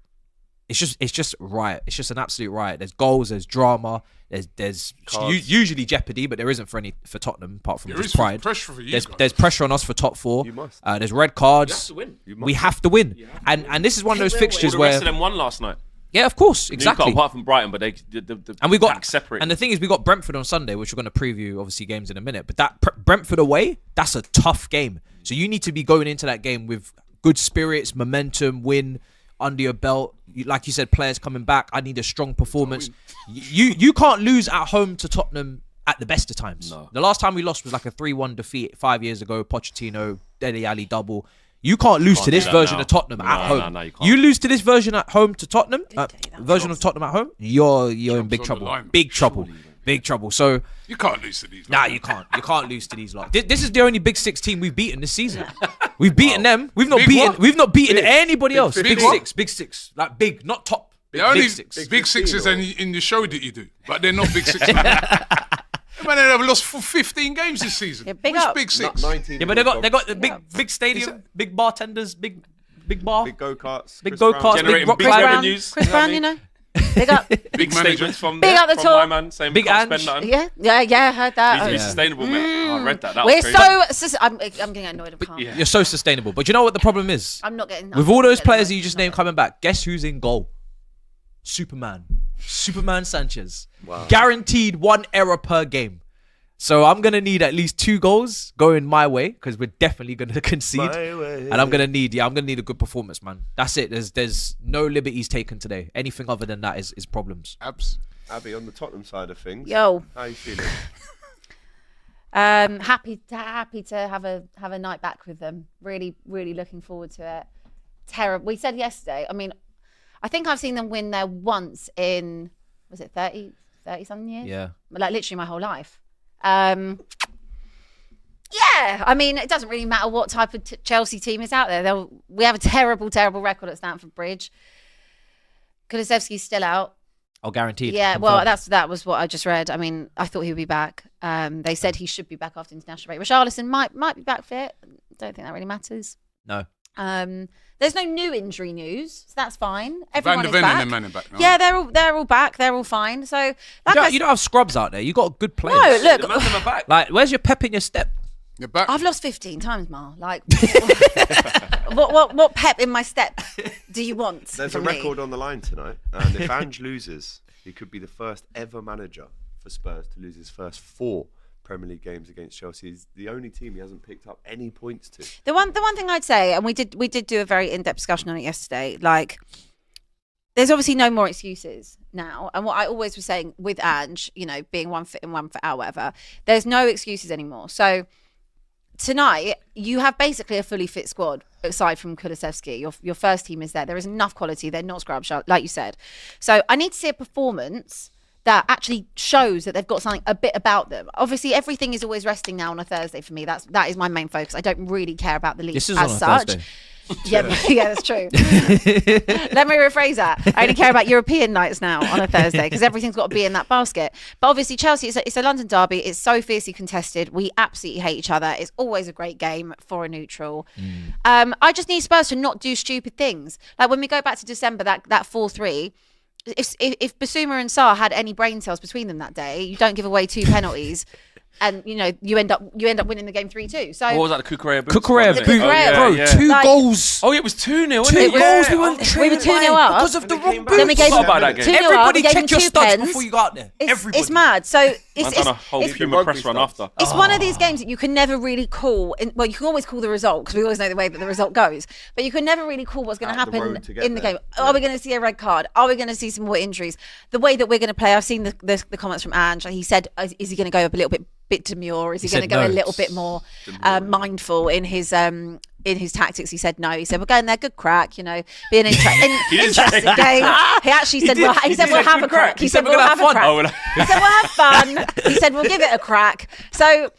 it's just riot. It's just an absolute riot. There's goals, there's drama, there's usually jeopardy, but there isn't for Tottenham apart from just pride. Pressure for you There's pressure on us for top 4. You must. There's red cards. You have to win. We have to win, and this is one of those fixtures All the where rest of them won last night. yeah, of course, exactly. Newcastle, apart from Brighton, but the And we got separate. And the thing is, we got Brentford on Sunday, which we're going to preview obviously games in a minute. But that Brentford away, that's a tough game. So you need to be going into that game with good spirits, momentum, win under your belt. Like you said, players coming back. I need a strong performance. You can't lose at home to Tottenham at the best of times. No. The last time we lost was like a 3-1 defeat 5 years ago. Pochettino, Dele Alli double. You can't lose to this version of Tottenham at home. No, you can't. You lose to this version at home to Tottenham, version of Tottenham at home, you're in big trouble. Big trouble. Big trouble. So You can't lose to these. nah, you can't. You can't lose to these lot. This is the only Big 6 team we've beaten this season. We've beaten them. We've not beaten anybody else. Big Big six. Like big, not top. The only Big 6. big sixes in the show that you do, but they're not big six. Man, they've lost 15 games this season. Yeah, big Which up. big six? 19 Yeah, but they got the big stadium, big bartenders, big bar, big go-karts. big Chris go-karts, Brown. big Generating rock big climbing. revenues. Chris Brown, you know. Big up. Big manager. statements from Big up the from top. my man saying Big we can't Ange. spend nothing. Yeah, I heard that. Needs to be sustainable, man. I read that. That We're was crazy. I'm getting annoyed. I can't. Yeah. You're so sustainable. But you know what the problem is? I'm not getting. With all those players that you just named coming back, guess who's in goal? Superman Sanchez. Wow. Guaranteed 1 error per game. So I'm gonna need at least 2 goals going my way because we're definitely gonna concede, and I'm gonna need a good performance, man. That's it. There's no liberties taken today. Anything other than that is problems. Abby, on the Tottenham side of things, Yo. how are you feeling? Happy to have a night back with them. Really looking forward to it. Terrible. We said yesterday. I mean, I think I've seen them win there once in, was it 30 something years? Yeah. Like literally my whole life. Yeah, I mean, it doesn't really matter what type of Chelsea team is out there. We have a terrible record at Stamford Bridge. Kulusevski's still out. Oh, guaranteed. Yeah, well, Confirmed. that was what I just read. I mean, I thought he would be back. They said he should be back after international break. Richarlison might be back fit. Don't think that really matters. No. There's no new injury news, so that's fine. Everyone is Van back. and them back. No? Yeah, they're all back. They're all fine. So You don't have scrubs out there. You got good players. no, look, The man in the back. Like, where's your pep in your step? You're back. I've lost 15 times, Mar. Like, what pep in my step do you want? There's a from me? record on the line tonight, and if Ange loses, he could be the first ever manager for Spurs to lose his first 4 Premier League games against Chelsea. He's the only team he hasn't picked up any points to. The one thing I'd say, and we did do a very in-depth discussion on it yesterday. Like, there's obviously no more excuses now. And what I always was saying with Ange, being 1 foot in, 1 foot out, whatever. There's no excuses anymore. So tonight, you have basically a fully fit squad aside from Kulusevski. Your first team is there. There is enough quality. They're not scrub shot, like you said. So I need to see a performance that actually shows that they've got something a bit about them. Obviously, everything is always resting now on a Thursday for me. That is my main focus. I don't really care about the league This is as on a such. Thursday. Yeah, that's true. Let me rephrase that. I only care about European nights now on a Thursday because everything's got to be in that basket. But obviously, Chelsea, it's a London derby. It's so fiercely contested. We absolutely hate each other. It's always a great game for a neutral. I just need Spurs to not do stupid things. Like when we go back to December, that 4-3. If Basuma and Sarr had any brain cells between them that day, you don't give away 2 penalties, and you end up winning the game 3-2. So What was that? The Cucurella boot? Cucurella The boot. Cucurella Bro, boot. 2 Like- goals. Oh, yeah, it was 2-0, 2 wasn't it? goals. We Yeah. were 2-0 up. because of the wrong boots. Then we gave Forgot about that game. 2-0 up. Everybody We gave check them your 2 studs pens. before you go out there. Everybody. It's mad. So I've done a whole it's Puma press run after. It's one of these games that you can never really call. Well, you can always call the result because we always know the way that the result goes. But you can never really call what's going to Out the happen road to get in the there. game. Are we going to see a red card? Are we going to see some more injuries? The way that we're going to play, I've seen the comments from Ange. He said, is he going to go up a little bit demure? Is he going to said go a no. little bit more mindful in his tactics? He said no. He said we're going there, good crack. Be an interesting game. He actually said, we'll have a crack. He said we'll have a crack. He said we'll have fun. He said we'll give it a crack. So,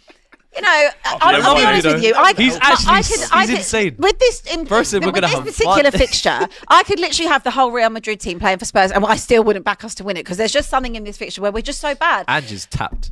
I'll be honest with you. He's insane. With this Person, we're gonna have particular fun. fixture, I could literally have the whole Real Madrid team playing for Spurs, and I still wouldn't back us to win it because there's just something in this fixture where we're just so bad. Ange is tapped.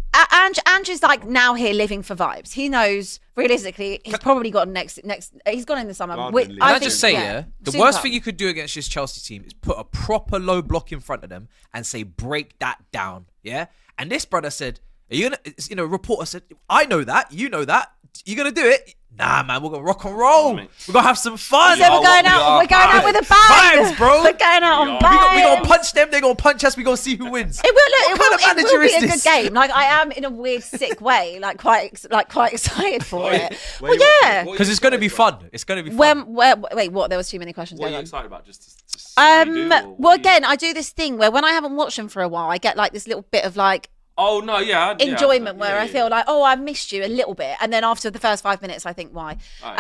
Ange is like now here living for vibes. He knows realistically he's probably got next. He's gone in the summer. Garden league. Can I think, just say, the soon worst come. thing you could do against this Chelsea team is put a proper low block in front of them and say, break that down. Yeah? And this brother said, are you gonna, reporter said, I know that, you know that, you gonna do it? Nah, man, we're gonna rock and roll. We're gonna have some fun. So we're going out with a bang. Vibes, bro. We're going out on We vibes. gonna punch them, they're gonna punch us, we gonna see who wins. It will manager be is a good this? game. Like I am in a weird, sick way, quite excited for it. Where Well, you yeah. watching? Because it's gonna be fun. It's gonna be fun. Wait, what? There was too many questions What are going you on. excited about? Just to see what you do, or Well, what do you- again, I do this thing where when I haven't watched them for a while, I get like this little bit of like Oh no, yeah. enjoyment where I yeah. feel like, oh, I've missed you a little bit, and then after the first 5 minutes, I think, why? Where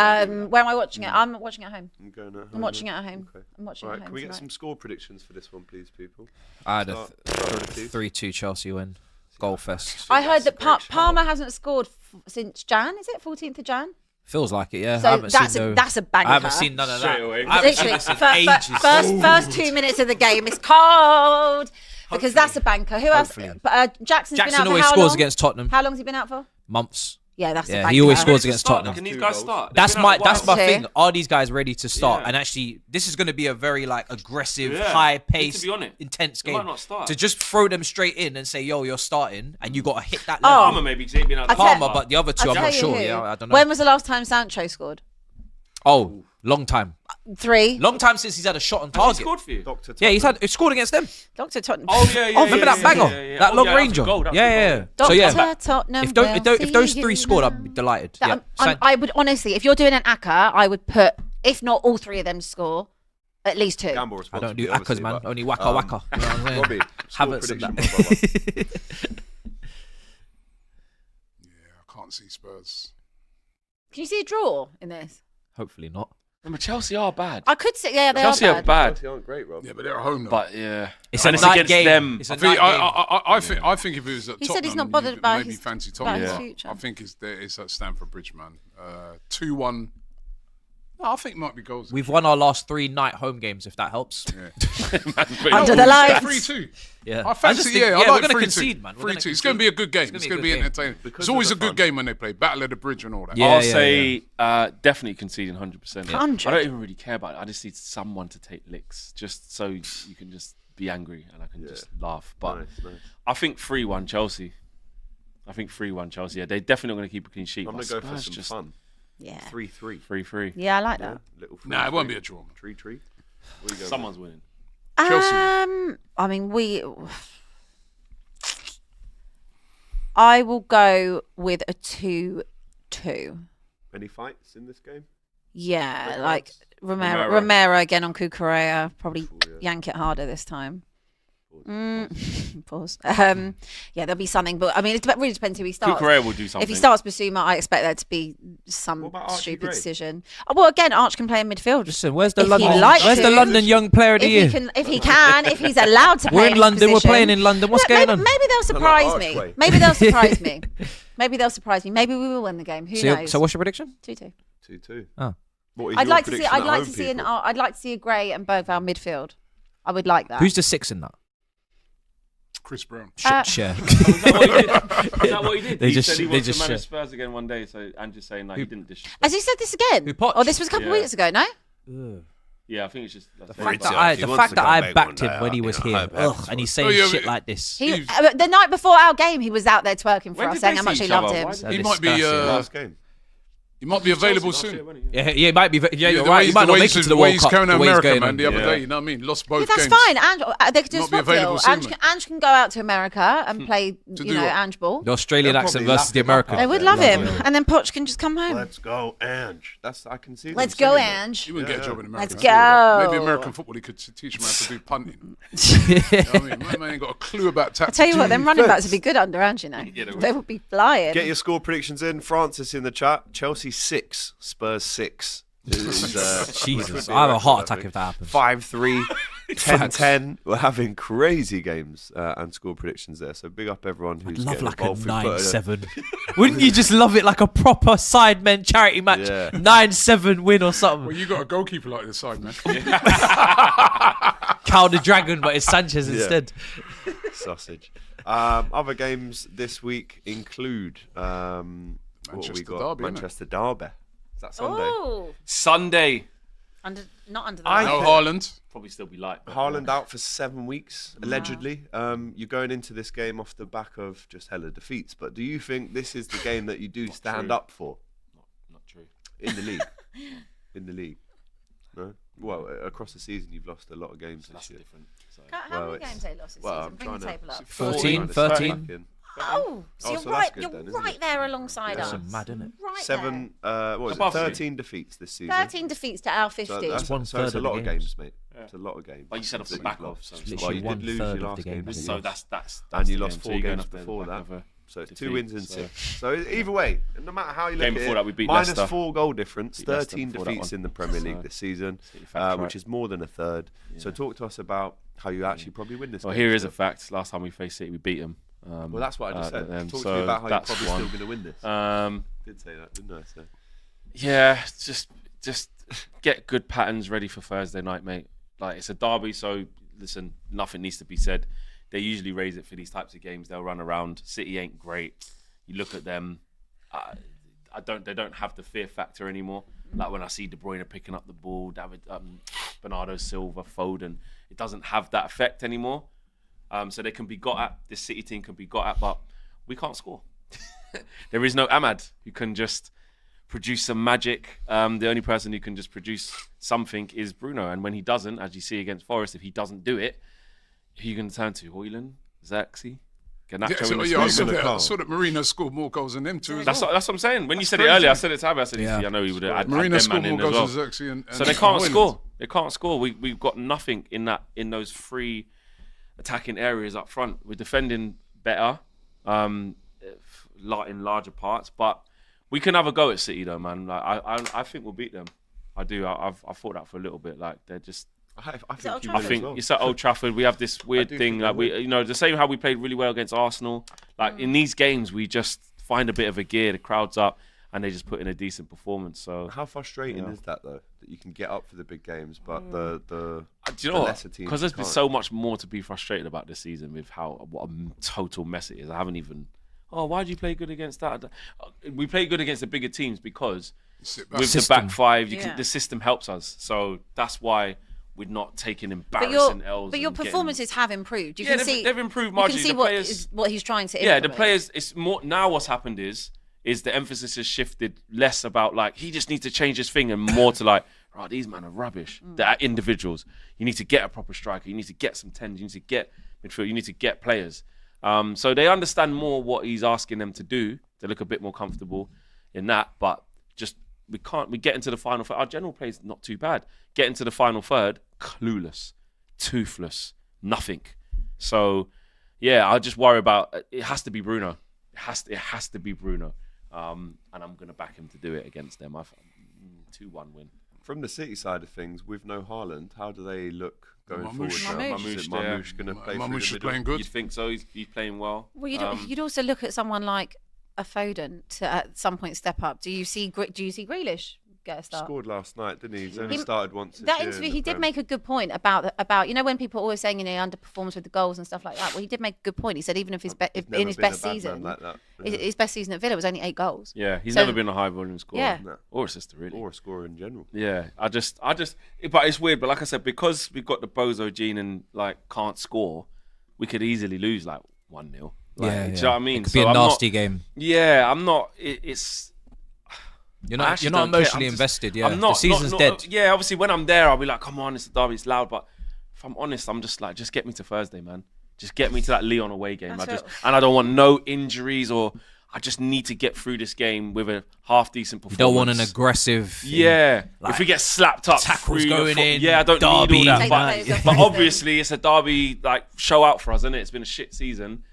am I watching it? I'm watching it at home. I'm going at home. I'm watching it at home. Okay. I'm watching Right, it at home. can we get tonight. some score predictions for this one, please, people? I had a Start 3-2 Chelsea win. Goal fest. I heard that That's a great shout. Palmer hasn't scored since Jan. Is it 14th of Jan? Feels like it, yeah. I So haven't seen that's a banger. I haven't seen none of that. Straight away. I haven't seen this in ages. First 2 minutes of the game is cold because that's a banker. Who else? Hopefully. Jackson's been Jackson out for always how scores long? against Tottenham. How long's he been out for? Months. Yeah, that's a Yeah, banker. he always Ready scores to against start? Tottenham. Can these 2 guys goals. start? They've That's been my out a while. thing. Okay. Are these guys ready to start? Yeah. And actually, this is going to be a very aggressive, Yeah. high Need paced, to be on it. intense They game. might not start. To just throw them straight in and say, "Yo, you're starting," and you got to hit that Oh. level. Palmer maybe because he ain't been out. I the tell- Palmer, but the other two, I'll I'm not tell you sure. who. Yeah, I don't know. When was the last time Sancho scored? Oh, long time. 3. Long time since he's had a shot on Has he target. scored for you? Dr. Yeah, he scored against them. Dr. Tottenham. Oh yeah, yeah. Oh, remember that banger? That long that was a ranger. goal, that was a Yeah. goal. So yeah, Dr. Tottenham if will those see 3 you scored, now. I'd be delighted. That Yeah. I would honestly, if you're doing an ACCA, I would put, if not all 3 of them to score, at least 2. Gamble I don't do responsibly, accas, obviously, man. but, Only waka. You know what I'm saying? Robbie, score Havertz and prediction, that. my brother. I can't see Spurs. Can you see a draw in this? Hopefully not. Remember, Chelsea are bad. I could say, yeah, they Chelsea are are bad. bad. Chelsea aren't great, Rob. Yeah, but they're at home though. But yeah, It's and a night against game. them. It's a I think, night game. I think if it was at He Tottenham, said he's not bothered you'd about maybe his- fancy about Tottenham. his but future. I think it's at Stamford Bridge, man. 2-1. I think it might be goals. We've won our last 3 night home games, if that helps. Under the lights. 3-2. Yeah. I fancy, I like we're going to 3-2. concede, man. 3-2. It's going to be a good game. It's going to be entertaining. It's always a good game when they play. Battle of the Bridge and all that. I'll say definitely conceding 100%. 100. I don't even really care about it. I just need someone to take licks, just so you can just be angry and I can just laugh. But Nice. I think 3-1 Chelsea. Yeah, they're definitely not going to keep a clean sheet. I'm going to go for some fun. Yeah. 3-3. 3-3. Yeah, I like that. Little Nah, it won't be a draw. 3-3. Someone's winning. Chelsea. I mean, I will go with a 2-2. Any fights in this game? Yeah, Red like cards? Romero again on Cucurella. Probably yank it harder this time. Pause. Yeah, there'll be something, but I mean, it really depends who he starts. Cucurella will do something. If he starts Basuma, I expect there to be some What about Archie stupid Gray? decision. Oh, well, again, Arch can play in midfield. Listen, where's the If London? he likes Where's the to. London Young Player of the Year? If he's allowed to play. We're in his London. We're position. playing in London. What's Look, going on? Maybe they'll surprise me. Archway. Maybe they'll surprise me. Maybe we will win the game. Who knows? So what's your prediction? 2-2. 2-2. Oh. What is I'd your like to see. prediction I'd at like home, to see people? I'd like to see a Gray and Bergvall midfield. I would like that. Who's the 6 in that? Chris Brown. Share. Is that what he did? They He just- said he they wants just to manage shit. Spurs again one day. So I'm just saying, like, he didn't disrespect. Has he said this again? Who, Poch? Oh, this was a couple of Yeah. weeks ago. No. Yeah, I think it's just The that's fact it. that I backed him when he was here, and he's saying yeah, shit but- like this. The night before our game, he was out there twerking for When us, did saying they how much see he each loved other? him. Why So He might be. disgusting. Last game. He might be available Chelsea soon. last year, wasn't he? Yeah, he might be. Yeah, you're The right. way He might not make he's- it to the the way World he's Cup. going to the way he's America, going man, on. the other Yeah. day. You know what I mean? Lost both Yeah, that's games. fine. Ange, they could do a Might be swap deal. available soon, Ange can go out to America and play, do you know, what? Ange ball. The Australian They'll accent probably versus the lap him up American. out They would there. love him, Yeah. and then Poch can just come home. Let's go, Ange. I can see them Let's go, singing it. Ange. He wouldn't get a job in America. Let's go. Maybe American football, he could teach him how to do punting. You know what I mean? My man ain't got a clue about I tactics. tell you what, them running backs defence. would be good under Ange, you know. Yeah, they would. They would be flying. Get your score predictions in. Francis in the chat. Chelsea 6, Spurs 6. Jesus, I have a heart attack if that happens. 5-3, 10-10. We're having crazy games and score predictions there. So big up everyone who's Love getting like a involved. Who's put 9-7. Wouldn't you just love it like a proper Sidemen charity match? Yeah. 9-7 win or something. Well, you got a goalkeeper like this side, man. Cow the Dragon, but it's Sanchez instead. sausage. Other games this week include what have we Manchester got? Derby, innit? Manchester Derby. Is that Sunday? Oh, Sunday. not under the I lights. No Haaland. Probably still be light. but- Haaland out for 7 weeks, allegedly. You're going into this game off the back of just hella defeats. But do you think this is the game that you do stand true. up for Not true. in the league? In the league? No? Well, across the season, you've lost a lot of games That's this year. different. So. How Well, many it's- games they lost this well, season? I'm Bring the trying to- table up. 14, 13. Oh, so Oh, you're so right. that's good You're then, isn't right it? there alongside Yeah. us. That's mad, isn't it? Right 7, what was it? Above me. 13 defeats this season. 13 defeats to our 50. So That's that's, one so it's third a of lot the of games. games, mate. It's a lot of games. But you said off the that back you've of, lost. so Literally Well, you one did lose third your of last the game, games. didn't So you? that's And you the lost game. 4 So you're going games off the before back that. of a So it's 2 defeat, wins and so- 6. So either way, no matter how you look Game at before it, that, we beat minus Leicester. 4 goal difference, Beat Leicester 13 before that defeats one. in the Premier League So, this season, get your facts which right. is more than a third. So Yeah. talk to us about how you actually probably win this Well, game. here is a still. fact. Last time we faced City, we beat them. Well, that's what I just said. Talk to so me about how you're that's probably one. still going to win this. Did say that, didn't I? So. Yeah, just get good patterns ready for Thursday night, mate. Like, it's a derby, so listen, nothing needs to be said. They usually raise it for these types of games. They'll run around. City ain't great. You look at them. They don't have the fear factor anymore. Like when I see De Bruyne picking up the ball, Bernardo Silva, Foden, it doesn't have that effect anymore. So they can be got at. This City team can be got at, but we can't score. There is no Ahmad who can just produce some magic. The only person who can just produce something is Bruno. And when he doesn't, as you see against Forest, if he doesn't do it, who are you going to turn to? Hoyland? Xerxes? Garnacho in the I squad? saw that Marino scored more goals than them too. That's what I'm saying. When you said it crazy. earlier, I said it to Abby. I said, Yeah. I know he would have had Marino them scored man more in as goals well. than Xerxes and So they can't Hoyland. score. They can't score. We've got nothing in those three attacking areas up front. We're defending better, in larger parts, but we can have a go at City though, man. Like I think we'll beat them. I do. I've thought that for a little bit. Like they're just. I Old think you Trafford? will I think as well. it's at Old Trafford. We have this weird do thing, think like they we, the same how we played really well against Arsenal. Like in these games, we just find a bit of a gear. The crowd's up, and they just put in a decent performance. So how frustrating is that though? That you can get up for the big games, but the do you know what? Because there's been so much more to be frustrated about this season with what a total mess it is. I haven't even. Oh, why do you play good against that? We play good against the bigger teams because with the back five, the system helps us. So that's why we're not taking embarrassing L's. But your performances have improved. You can see they've improved marginally. You can see what he's trying to implement. Yeah, the players. It's more now. What's happened is the emphasis has shifted less about like he just needs to change his thing and more to like, right, these men are rubbish. They're individuals. You need to get a proper striker. You need to get some tens. You need to get midfield. You need to get players. So they understand more what he's asking them to do to look a bit more comfortable in that. But just we get into the final third. Our general play is not too bad. Get into the final third, clueless, toothless, nothing. So yeah, I just worry about it. Has to be Bruno. It has to be Bruno. And I'm gonna back him to do it against them. I've 2-1 win. From the City side of things, with no Haaland, how do they look going forward? Mamouche going to play Mamouche through is the playing good. You'd think so. He's playing well. Well, you'd also look at someone like a Foden to at some point step up. Do you see Grealish get a start? Scored last night, didn't he? He's only started once. That interview, he did make a good point about when people are always saying he underperforms with the goals and stuff like that. Well, he did make a good point. He said even if in his best season, like that. his best season at Villa was only 8 goals. Yeah, he's never been a high volume scorer, or assister really, or a scorer in general. Yeah, I just, but it's weird. But like I said, because we've got the bozo gene and like can't score, we could easily lose like 1-0. Do you know what I mean? It could be a nasty game. Yeah, I'm not. It's. You're not emotionally invested. Yeah, I'm not, the season's dead. Yeah, obviously when I'm there, I'll be like, come on, it's a derby, it's loud. But if I'm honest, I'm just like, just get me to Thursday, man. Just get me to that Lyon away game. And I don't want no injuries, or I just need to get through this game with a half decent performance. You don't want an aggressive. If we get slapped up, tackles going in. Yeah, I don't derby, need all that. But obviously, it's a derby like show out for us, isn't it? It's been a shit season.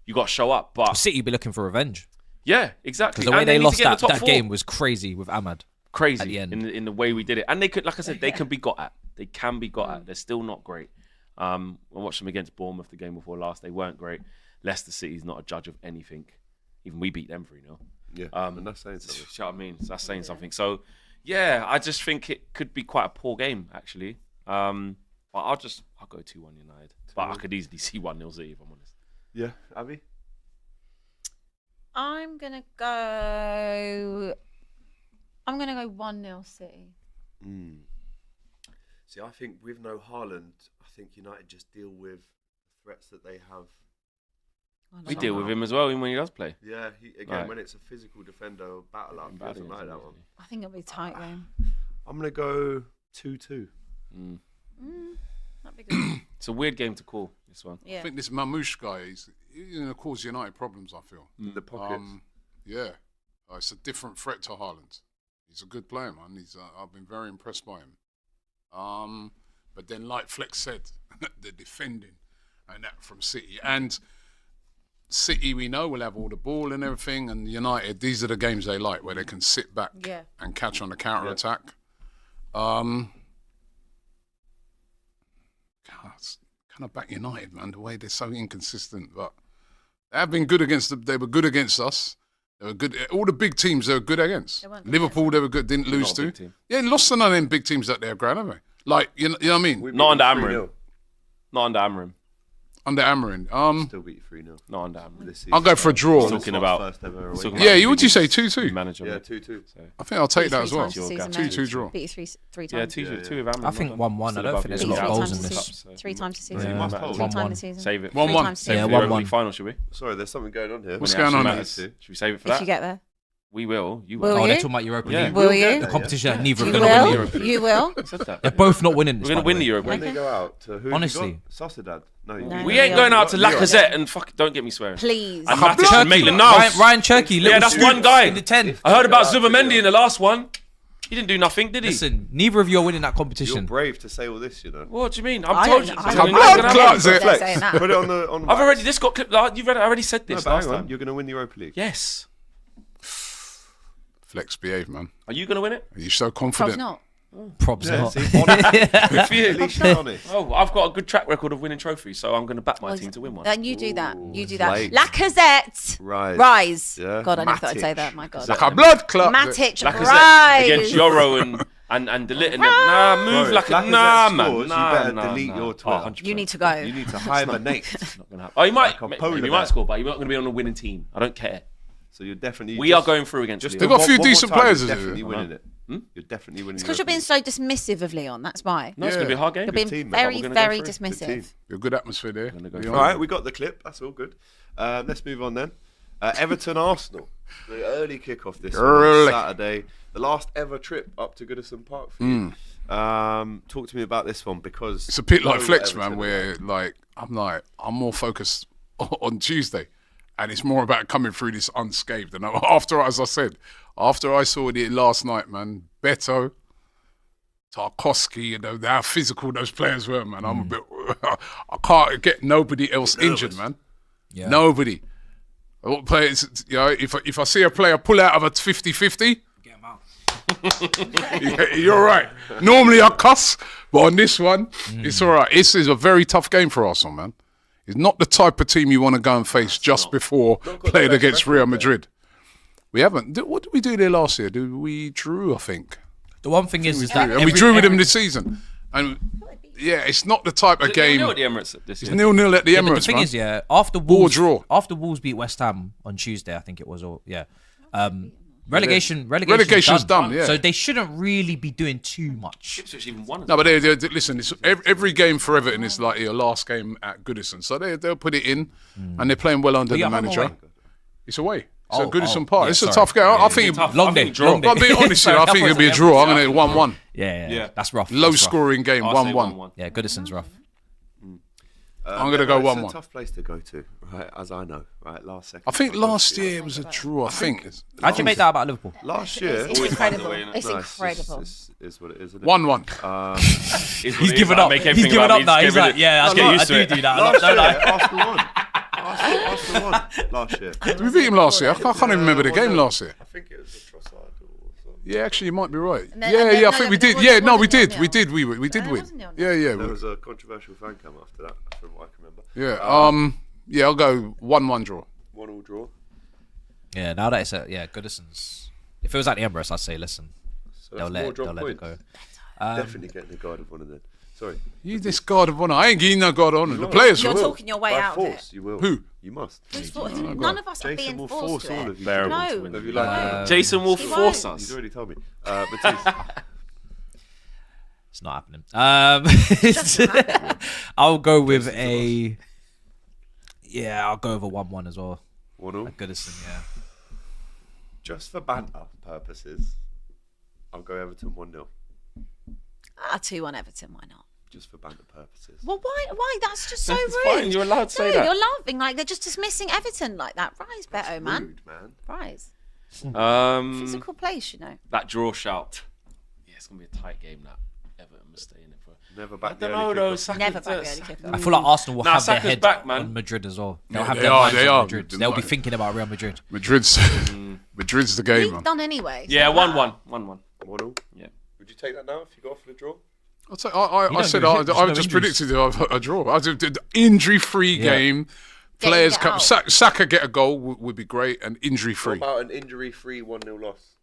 You got to show up. But City be looking for revenge. Yeah, exactly. Because the way they lost that game was crazy with Ahmad. Crazy at the end. in the way we did it, and they could, like I said, they can be got at. They can be got at. They're still not great. I watched them against Bournemouth the game before last. They weren't great. Leicester City's not a judge of anything. Even we beat them 3-0. Yeah, and that's saying something. You know what I mean? So that's saying something. So yeah, I just think it could be quite a poor game actually. But I'll go 2-1 United. But I could easily see 1-0 City if I'm honest. Yeah, Abby. I'm gonna go 1-0 City. See, I think with no Haaland, I think United just deal with the threats that they have. We deal with him as well, even when he does play. Yeah, when it's a physical defender, battle up, he doesn't like that one. I think it'll be a tight game. I'm gonna go 2-2. That'd be good. It's a weird game to call, this one. Yeah. I think this Mamouche guy is going to cause United problems, I feel. In the pockets. It's a different threat to Haaland. He's a good player, man. I've been very impressed by him. But then, like Flex said, the defending and that from City. And City, we know, will have all the ball and everything. And United, these are the games they like, where they can sit back and catch on the counter-attack. Kind of back United, man, the way they're so inconsistent. But they have been good they were good against us. They were good. All the big teams they were good against. Liverpool, they were good, didn't lose to. Yeah, lost to none of them big teams that they're ground, have they? Like, you know what I mean? Not under Amorim. Not under Amorim. Under Amorim. Still beat 3-0. Not under Amorim. I'll go for a draw. Talking about. What would you say? 2-2? Manager. Yeah, 2-2. I think I'll take that as well. 2-2 draw. Beat you three Yeah, times. 2-2 with Amorim. I think 1-1. I don't think there's a lot of goals in this. 3 times this season. Yeah. 3 times this season. Save it. 1-1. Yeah, 1-1. Final, should we? Sorry, there's something going on here. What's going on here? Should we save it for If that? you get there. We will. You Will will. Oh, you? they're talking about Europa League. Will you? The competition that neither You are going to win the will. Europa League. You will. I said that. They're both not winning this. We're going to win the Europa When League. they go out to who? Honestly. Sociedad. No, We ain't going out to Lacazette and don't get me swearing. Please. And Matic and Maitland-Niles. Ryan Cherky. Yeah, that's one guy. In the 10. I heard about Zubamendi in the last one. He didn't do nothing, did he? Listen, neither of you are winning that You're competition. brave to say all this, you know. What do you mean? I I've told you. don't- It's I not don't- gonna Blood happen. clots. Saying that. Put it on the. I've already. This got clipped. You've already said this No, last but hang on, time. you're going to win the Europa League. Yes. Flex, behave, man. Are you going to win it? Are you so Probably confident? not. Probs not. Good for you. At least you're honest. Oh, I've got a good track record of winning trophies, so I'm going to back my team to win one. Then you do that. You do that. late. Lacazette. Rise. Yeah. God, I never thought I'd say Matic. that. My God. Like a blood clot. Matic. Lacazette Rise. against Yoro and delete and nah, move like a Lacazette nah, man. scores, Nah, you better nah, delete nah. your Twitter. 100%. You need to go. You need to hibernate. Not gonna happen. Oh, he might. Like a polar Maybe he bear. might score, but he's not going to be on a winning team. I don't care. So you're definitely. We are going through against Just They've Leon. got a few one more decent time, players, You're is it? definitely winning it. You're definitely winning. It's because you're being so dismissive of Leon. That's why. No, it's going to be a hard game. You're being team, mate. very, We're gonna very go through. Good team. dismissive. You're a good atmosphere there. All right, we got the clip. That's all good. Let's move on then. Everton Arsenal. The early kickoff this Early. Saturday. The last ever trip up to Goodison Park for you. Talk to me about this one because It's a bit like you know Flex, what man, Everton where I'm more focused on Tuesday, and it's more about coming through this unscathed. And after I saw it last night, man, Beto, Tarkowski, how physical those players were, man. I'm a bit. I can't get nobody else injured, man. Yeah. Nobody. What players? If I see a player pull out of a 50-50. Get him out. You're right. Normally I cuss, but on this one, it's all right. This is a very tough game for Arsenal, man. It's not the type of team you want to go and face just before playing against Real Madrid. We haven't. What did we do there last year? We drew, I think. The one thing is that And we drew with them this season. And yeah, it's not the type of game. Nil at the Emirates this It's year. 0-0 at the Yeah, but Emirates, the thing man. is, after Wolves, draw. after Wolves beat West Ham on Tuesday, I think it was, relegation's done, yeah. So they shouldn't really be doing too much. Ipswich even won. No, but listen, every game for Everton is like your last game at Goodison. So they'll put it in, and they're playing well under But the you're home manager. away. It's away. So Goodison oh, Park. yeah, It's a sorry. tough game. Yeah, I think. tough. Long I day, think draw. long day. I'll be honest with you. I think it'll be a draw. I'm going to 1-1. Yeah, that's rough. Low That's rough. scoring game, I'll say 1-1. Yeah, Goodison's rough. I'm going to go It's 1-1. a tough place to go to, right? As I know, right? Last second. I think last year it was a draw. I think. How'd you make that about Liverpool? Last year. It's incredible. way, innit? It's No, incredible. Is what it is, isn't it? 1-1. He's given up. He's given up now. He's like, yeah, I do that. Last Don't year, I? Arsenal won. Arsenal won last year. Did we beat him last year? I can't even remember the game last year. I think it was a Trossard or something. Yeah, actually, you might be right. then- Yeah, and then- I no, think no, we but it did. was- Yeah, it no, we wasn't did. 0-0. We did. We No, did it win. wasn't 0-0. Yeah, yeah. There was a controversial fan cam after that, from what I can remember. Yeah. Yeah, I'll go 1-1 draw. 1-1 draw. Yeah, now that it's Goodison's. If it was at the Emirates, I'd say, listen, So they'll that's let more drop it points. go. Definitely getting the guard of one of them. Sorry. You this guard of honour. I ain't getting no guard of honour. The players You're will. talking your way By out of force, it. you will. Who? You must. None of us are Jason being will forced force to all it. of you. Bearable No. to win. Have you like Jason will He force won't. He's us. already told me. Matisse. It's not happening. I'll go with a. Yeah, I'll go with a 1-1 as well. 1-0. At Goodison, yeah. Just for banter purposes, I'll go Everton 1-0. 2-1 Everton. Why not? Just for banter purposes. Well, why? That's just so That's rude. fine, you're allowed to say no, that. you're laughing like they're just dismissing Everton like that. Rise, Beto, man. Rude, man. Rise. Physical Physical place, you know. that draw shout. Yeah, it's gonna be a tight game. That Everton must stay in it for. Never I back the don't know early though. kickoff. Saka Never back does. the early kickoff. I feel like Arsenal will Nah, have their Saka's head back, man. on Madrid as well. They'll Yeah, have they their are, minds they on are. Madrid. They're They'll be like- thinking about Real Madrid. Madrid's the game, We've man. done anyway. Yeah, so 1-1. 1-1. 1-0. Yeah. Would you take that now if you go for the draw? I said know, I there's no just injuries. predicted a draw. I did injury-free game. Get Players out. come. Saka get a goal would be great and injury-free. What about an injury-free 1-0 loss?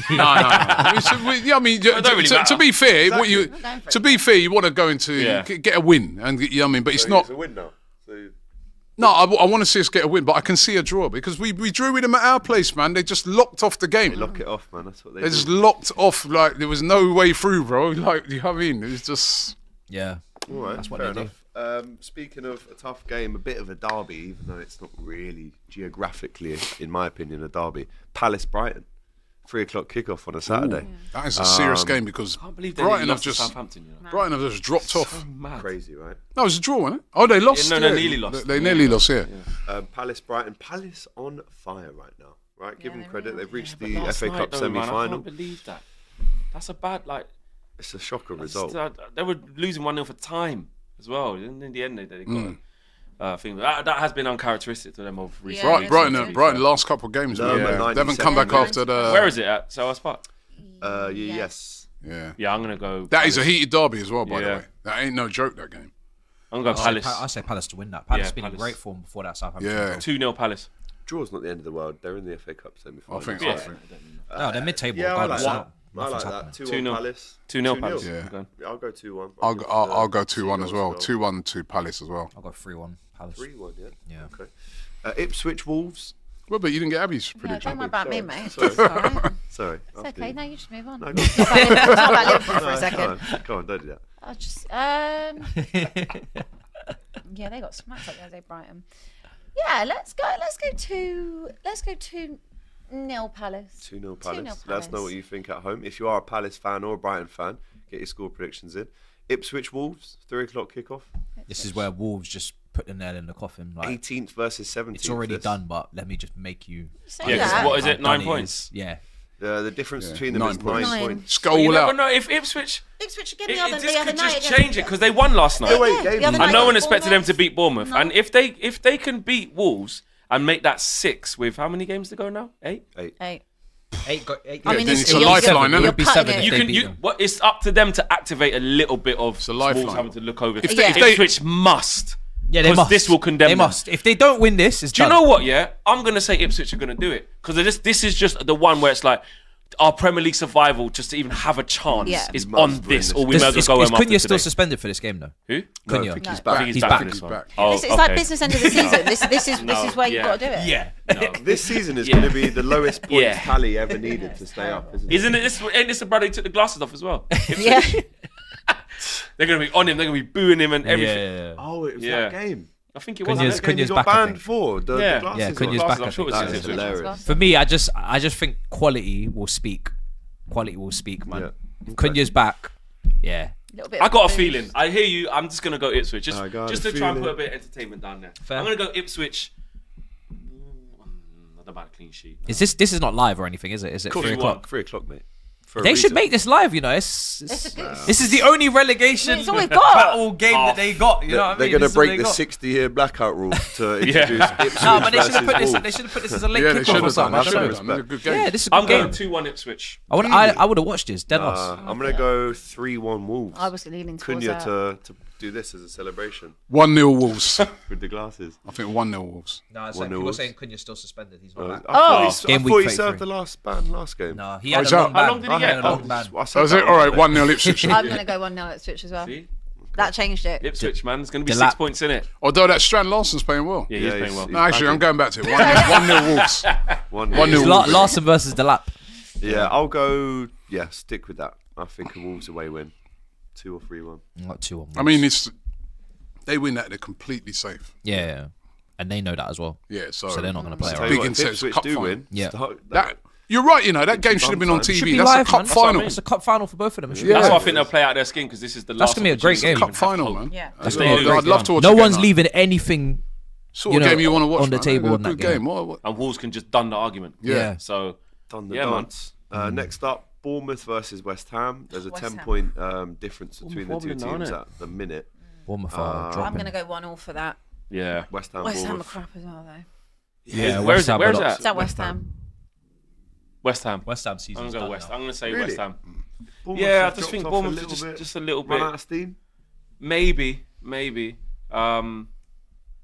No. I mean, don't really to matter. be fair, Exactly. you want to go into Yeah. get a win, and you know what I mean. But it's So not. It's a win now. So No, I want to see us get a win, but I can see a draw because we drew with them at our place, man. They just locked off the game. they lock it off, man. That's what they They do. just locked off like there was no way through, bro. Like, you know what I mean? It was just. Yeah. All right, That's what fair they do. enough. Speaking of a tough game, a bit of a derby, even though it's not really geographically, in my opinion, a derby. Palace-Brighton, 3:00 kickoff on a Saturday. That is a serious game because I can't believe they Brighton have lost to just Southampton. You know? Brighton have just dropped off. Mad. Crazy, right? No, it was a draw, wasn't it? Oh, they lost. Yeah, no, they nearly lost. They nearly lost. Yeah. Palace-Brighton, Palace on fire right now. Right, give them they credit. really They've reached But the last FA night, Cup though, man, I semi-final. can't believe that. That's a bad like. It's a shocker result. They were losing 1-0 for time as well. And in the end, they got a thing. That has been uncharacteristic to them of recent. Yeah, years. Brighton last couple of games. No, man. but They haven't come back 97. after the. Where is it at? Selhurst Park. Yes. Yeah. Yeah, I'm gonna go. That Palace. is a heated derby as well, by the Yeah. way. That ain't no joke, that game. I'm gonna go Palace. I say Palace to win that. Palace Yeah, been in Palace. great form before that Southampton. Yeah. goal. 2-0 Palace. Draw's not the end of the world. They're in the FA Cup semi-final. I think. No, they're mid-table. Yeah, I like regardless. that. I Nothing's like happening. that. 2-1 Palace. 2-0 Palace. Yeah. I'll go 2-1. I'll go 2-1 as well. 2-1 to Palace as well. I'll go 3-1 Palace. 3-1, yeah? Yeah. Okay. Ipswich Wolves. Well, but you didn't get Abby's Yeah, prediction. don't worry about me, mate. Sorry. It's all right. Sorry. It's okay. No, you just move on. No, Talk about Liverpool for a second. Come on, don't do that. I'll just yeah, they got smacked up the other day, Brighton. Yeah, let's go 2-0 Palace. 2-0 Palace. 2-0 Let us Palace. know what you think at home. If you are a Palace fan or a Brighton fan, get your score predictions in. Ipswich Wolves, 3 o'clock kickoff. This is where Wolves just put the nail in the coffin. Like 18th versus 17th. it's already this. done, but let me just make you. Say Yeah, 'cause that. what is it? how 9 done points. Yeah. The difference between them 9 is points. 9 Nine. points. Just go You all never out. know if Ipswich. Ipswich again It, the other this night. could just change it because they won last night. Oh, wait, game. the other And And night no one against expected them to Bournemouth. beat Bournemouth. No. And if they can beat Wolves and make that 6 with how many games to go now? 8. 8. Eight I mean, then it's it's a you're lifeline, you're isn't it? It'd be cutting 7 it. if You they can. beat You. them. What? It's up to them to activate a little bit of a Wolves lifeline. having to look over. If they- Ipswich must. Yeah, they 'Cause must. this will condemn They them. must. If they don't win this, it's Do you done. know what? Yeah, I'm gonna say Ipswich are gonna do it because this is just the one where it's like our Premier League survival just to even have a chance Yeah. is Must on win this, this. or we might as well go Is home after Cunha still today. suspended for this game though? Who? No, I Cunha. think No. he's I back. think he's He's back back. for this He's one. back. Oh, It's like okay. business end of the season. This is No, where you've yeah. got to do it. Yeah. No. This season is Yeah. going to be the lowest points Yeah. tally ever needed to stay up, isn't it? Isn't it? Ain't this the brother who took the glasses off as well? Yeah. They're gonna be on him. They're gonna be booing him and everything. Yeah. Oh, it was Yeah. that game. I think it was. Cunha's- wasn't it? That game Cunha's he got back, I banned think. for. The Yeah. glasses Yeah, Cunha's one. back, I'm I sure think. it's That is Ipswich. hilarious. For me, I just think quality will speak. Quality will speak, man. Yeah. Cunha's back. Yeah. Little bit I of got a boost. feeling. I hear you. I'm just gonna go Ipswich, just I got just a to try and feeling. put a bit of entertainment down there. Fair. I'm gonna go Ipswich. Not about a clean sheet. Is this is not live or anything, is it? Is it 3 o'clock? 3 o'clock, mate. For a They should reason. make this live, you know. It's a good. This is the only relegation It's all we've got. battle game that they got. You know what I mean? They're going This to is all break they the got. 60-year blackout rule to introduce Ipswich No, but they should versus have put this. Wolves. They should have put this as a late Yeah, they kickoff should or have something. done. I They don't should know. have done. It was a good game. Yeah, this is a I'm good going game. 2-1 Ipswich. I would have watched this. Dead ass. I'm going to go 3-1 Wolves. I was leaning towards Cunha that. to do this as a celebration 1-0 Wolves. with the glasses. I think 1-0 Wolves. No, it's 1-0 like people Wolves. saying Cunha's still suspended. He's I not back. thought Game he week served 33. the last ban last game. No, he Oh, had is a long that- ban. How long did he He get? had a long ban. I said So is it that all right? wasn't 1-0 Ipswich. I'm going to go 1-0 Ipswich as well. See? That changed it. Ipswich, man. There's going to be The 6 lap. points in it. Although that Strand Larson's playing well. Yeah, he's playing well. No, actually, I'm going back to it. 1-0 Wolves. 1-0. It's Larson versus Delap. Yeah, I'll go. Yeah, stick with that. I think a Wolves away win, 2 or 3-1. Not 2-1. I mean, they win that, they're completely safe. Yeah. And they know that as well. Yeah, so So they're not going to play Tell around. you Big what, incense, if Ipswich cup do final. win. Yeah. that you're right. You know that game should have been on Should TV. Be That's live, a cup man. final. It's a cup final for both of them. It should Yeah. be That's live. why I think they'll play out their skin because this is the last. That's gonna be a great opportunity game. to Cup even final, have hope. man. Yeah. That's I'd gonna be a great love game. to watch. No a game one's like leaving anything. sort you of know, game you want to watch on the man. table A on that good game. game. What? And Wolves can just done the argument. Yeah. So Done the Yeah, man. dance. Next up, Bournemouth versus West Ham. There's a West Ham. 10-point difference between the two wobbling now, teams innit? at the minute. Bournemouth are I'm dropping. going to go 1-1 for that. yeah. West Ham, West Ham are Bournemouth. crap as well, though. Yeah, Where is it? Ham Where is are it not- at? Is that West Ham? West Ham. West Ham I'm season's gonna go done West. now. I'm gonna say West Ham. Bournemouth Yeah, I have just dropped think off Bournemouth a little bit. just a little Run bit. out of steam. Maybe.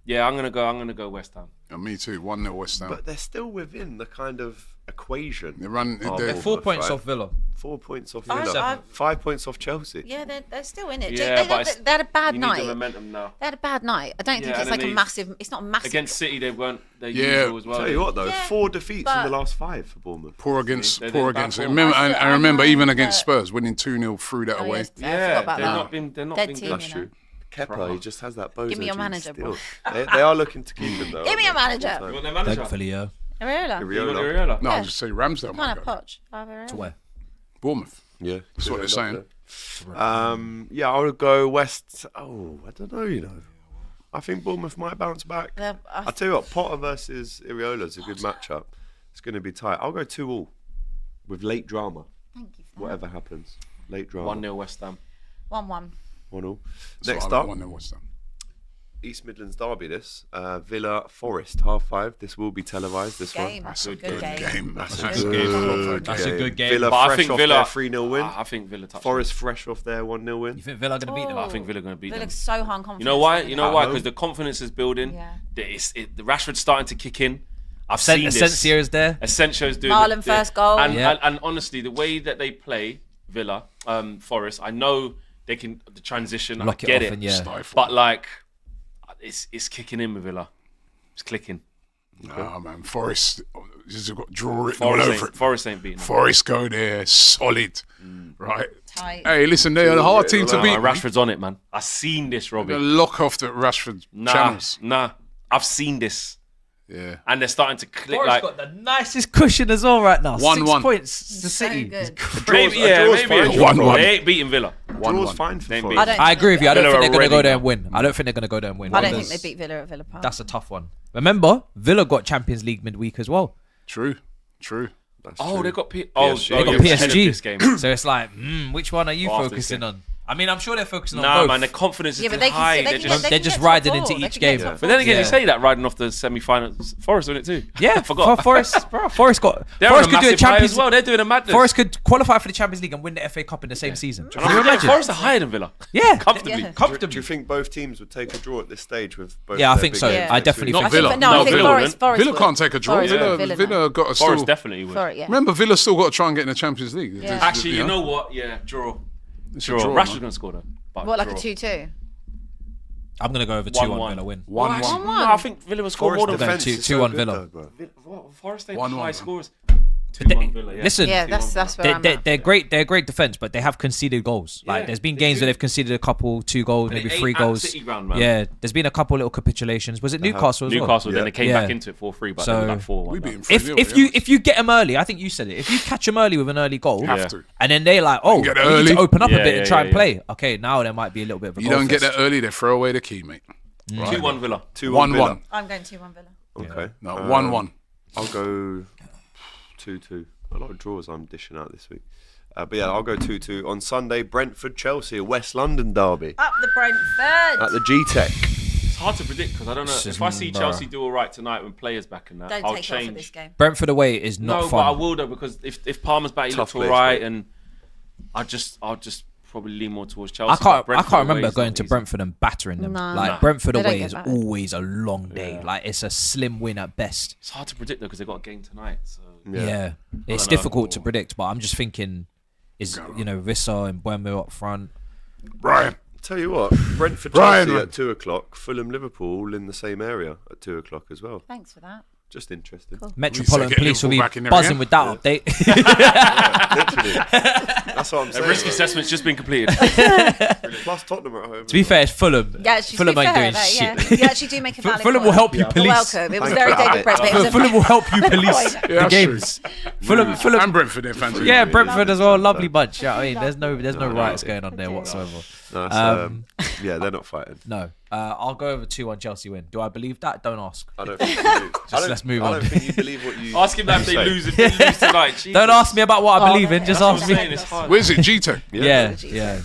Yeah, I'm gonna go West Ham. Yeah, me too. 1-0 West Ham. But they're still within the kind of equation. They run. Oh, They're, Bournemouth, 4 points right? off Villa. 4 points off I've- Villa. I've- 5 points off Chelsea. Yeah, they're still in it. Yeah, but They had a bad You need the night. momentum now. They had a bad night. I don't think Yeah, it's and like then a they- massive. It's not a massive. Against City, they weren't their Yeah. usual as well. Tell you what though, Yeah, 4 defeats in but- the last 5 for Bournemouth. poor against. They're Poor in bad against. form. Remember, I I remember know, even against but- Spurs, winning 2-0 threw that Oh, away. yes, I Yeah, forgot about they're that. not been. They're not Dead been team, good. you know. True. Kepa, he just has that bozo. Give me your juice manager, still. bro. They are looking to keep him though. Give me aren't a they? manager. You want their manager? Thankfully, yeah. Areola. You want Areola. Areola? No, Yeah. I'll just say Ramsdale. Kind might of go. Poch. Areola. To where? Bournemouth. Yeah, That's what they're saying. Yeah, I would go West. Oh, I don't know. You know, I think Bournemouth might bounce back. I tell you what, Potter versus Areola is a good matchup. It's going to be tight. I'll go 2-2 with late drama. Thank you for that. Whatever happens, late drama. 1-0 West Ham. 1-1. 1-0. So Next I up, like 1-0 West Ham. East Midlands derby. This Villa Forest half-5. This will be televised. This Game. one. That's a good game. That's a good game. That's a good game. Villa But I fresh think off Villa- their 3-0 win. I think Villa touched Forest fresh off their 1-0 win. You think Villa are going to beat them? I think Villa are going to beat They them. look so high on confidence. You know why? You know why? home. Because the confidence is building. Yeah. The Rashford's starting to kick in. I've seen this. Asensio is there. Asensio's doing Marlon first goal. And honestly, the way that they play Villa, Forest, I know they can the transition. Lock I it get off it, and, yeah. Stifle. but like, it's kicking in with Villa. It's clicking. Nah, man. Forest has got draw written all over it. Forest ain't beating them. Forest go there solid, right? Tight. Hey, listen, they're a hard team to beat. Rashford's on it, man. I've seen this, They Robbie. lock off the Rashford channels. Nah. I've seen this, Yeah. and they're starting to click. Forest Like, got the nicest cushion as well right now. 1-1. 6 points to So City. good. maybe, draw's maybe fine. a draw. 1-1. They ain't beating Villa. Draw's fine for They ain't Forest. beating- I agree with you. I don't Villa think they're going to are go there ready and win. I don't think they're going to go there and win. I don't think Because they beat Villa at Villa Park. That's a tough one. Remember, Villa got Champions League midweek as well. True. That's Oh, true. they got PSG. They got yeah, ahead of this PSG. game. So it's like, which one are you After this focusing game. on? I mean, I'm sure they're focusing on Nah, both. man, their confidence is Yeah, but too they can high. sit- they They're can just get- they're they just can get riding top into four. They each can get game. top But then again, Yeah. you say that riding off the semi-finals. Forest on it too. Yeah, I forgot. Forest got. They're Forest on could a do a massive high Champions. as well. They're doing a madness. Forest could qualify for the Champions League and win the FA Cup in the same season. And I'm Imagine. Forest are higher than Villa. Yeah, Comfortably. Yeah. Do comfortably. you think both teams would take a draw at this stage with both? Yeah, I their think big so. games I next definitely week? Not I think, Villa. no, I No, think Villa Forest. wouldn't. Forest Villa would. can't take a draw. Forest Villa, would. Villa got to Forest still. definitely would. Forest, yeah. Remember, Villa still got to try and get in the Champions League. Yeah. Actually, you know what? Yeah, draw. It's a Draw. draw, Rashford's man. going to score though. But What, like a draw. 2-2? I'm gonna go over 2-1 1-1. Villa win. 1-1. No, I think Villa will score more Forest than defense Two- is 2-1 so Villa. good, though, bro. Forest ain't 1-1, high man. scores. They- 2-1 Villa. Yeah. Listen, Yeah, that's where I'm at. they're great. They're great defense, but they have conceded goals. Like Yeah, there's been they games do. where they've conceded a couple, 2 goals, And maybe it 3 ain't at goals. City ground, man. Yeah, there's been a couple little capitulations. Was it Newcastle as well? Newcastle, then Yeah. they came Yeah. back into it 4-3, but So- they were like 4-1. We beat down. him If 3-0, if yeah. you get them early, I think you said it. If you catch them early with an early goal, have Yeah. to. and then they like, oh, we get need it early. to open up a Yeah, bit yeah, and try yeah, and yeah. play. Okay, now there might be a little bit of a You goal don't get fest. that early, they throw away the key, mate. 2-1 Villa. 2-1 Villa. 1-1. I'm going 2-1 Villa. Okay. No, 1-1. I'll go 2-2. A lot of draws I'm dishing out this week. But yeah, I'll go 2-2. On Sunday, Brentford-Chelsea, a West London derby Up the Brentford. at the G-Tech. It's hard to predict because I don't know. This If is- I see bruh. Chelsea do all right tonight when players back in that, Don't I'll take off at change. this game. Brentford away is not No, fun. but I will though because if Palmer's back, he Tough looks all place, right, mate. and I'll just probably lean more towards Chelsea. I can't but Brentford away remember is going not to easy. Brentford and battering them. No. Like Nah. Brentford They don't away get is battered. always a long day. Yeah. Like it's a slim win at best. It's hard to predict though because they got a game tonight. So Yeah, it's don't know. difficult to predict. But I'm just thinking, is Vissa and Buemo up front? Brian. Tell you what, Brentford Brian, Chelsea man. at 2 o'clock, Fulham Liverpool all in the same area at 2 o'clock as well. Thanks for that. Just interesting. Metropolitan get Police will be Liverpool back in there buzzing again? with that update. Literally. That's what I'm a saying. risk bro. assessment's just been completed. Plus Tottenham at home. To be fair, it's Fulham. Yeah, actually, Fulham to be ain't fair, doing that, shit. yeah. You actually do make a valid Fulham point. will help you You're police. welcome. It was Thank very you. David Brent. but it was a Fulham will help you police point. the that's games. Fulham. And Brentford, they're fantastic. Yeah, Brentford as well. Lovely bunch. Yeah, I mean, there's no riots going on there whatsoever. No, it's, yeah, they're not fighting. No, I'll go over 2-1 Chelsea win. Do I believe that? Don't ask. I don't think you do. let's move I on. don't think you believe what you Ask him that if you they say. lose if they lose tonight. Jesus. Don't ask me about what I believe in. no, Just That's what ask I'm me. saying. It's hard. Where's it? G-Tech? Yeah.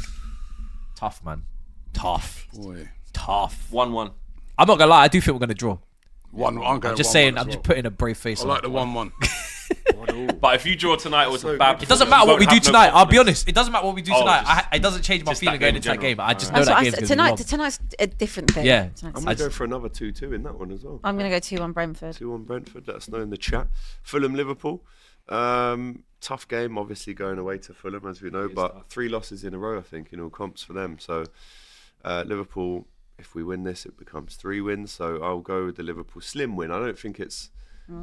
Tough, man. Tough. Boy. Tough. 1-1. I'm not gonna lie. I do think we're gonna draw. 1-1. I'm going I'm just 1-1 saying. as I'm just well. putting a brave face I on like it. the 1-1. But if you draw tonight, it was a bad. It doesn't matter what we do tonight. I'll be honest. It doesn't matter what we do Oh, tonight. just- It doesn't change my just feeling that game going in into that general. game. I just know That's that what I game's said. gonna be long. Tonight's a different thing. Yeah. Tonight's- I'm going to go for another 2-2 in that one as well. I'm going to go 2-1 Brentford. 2-1 Brentford. Let us know in the chat. Fulham Liverpool. Tough game, obviously going away to Fulham, as we know, but 3 losses in a row, I think, in all comps for them. So Liverpool, if we win this, it becomes 3 wins. So I'll go with the Liverpool slim win. I don't think it's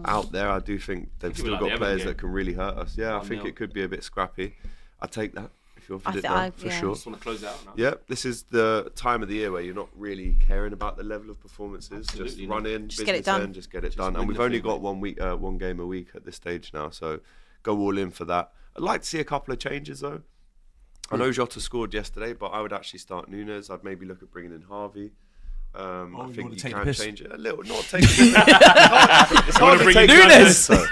out there. I do think they've Could be still like the got Everton players game. that can really hurt us. Yeah, I think 1-0. it could be a bit scrappy. I take that if you offered I it thi- now, I- for yeah. sure. Just want to close it out now. Yeah, this is the time of the year where you're not really caring about the level of performances. Just Absolutely run not. in, Just get it business done. end, just get it Just done. win And we've the only thing, got mate. one game a week at this stage now, so go all in for that. I'd like to see a couple of changes though. I know Jota scored yesterday, but I would actually start Nunes. I'd maybe look at bringing in Harvey. I think you take can the piss? change it a little. Not taking the piss. It's hard to bring take it the down piss. Nunes. though.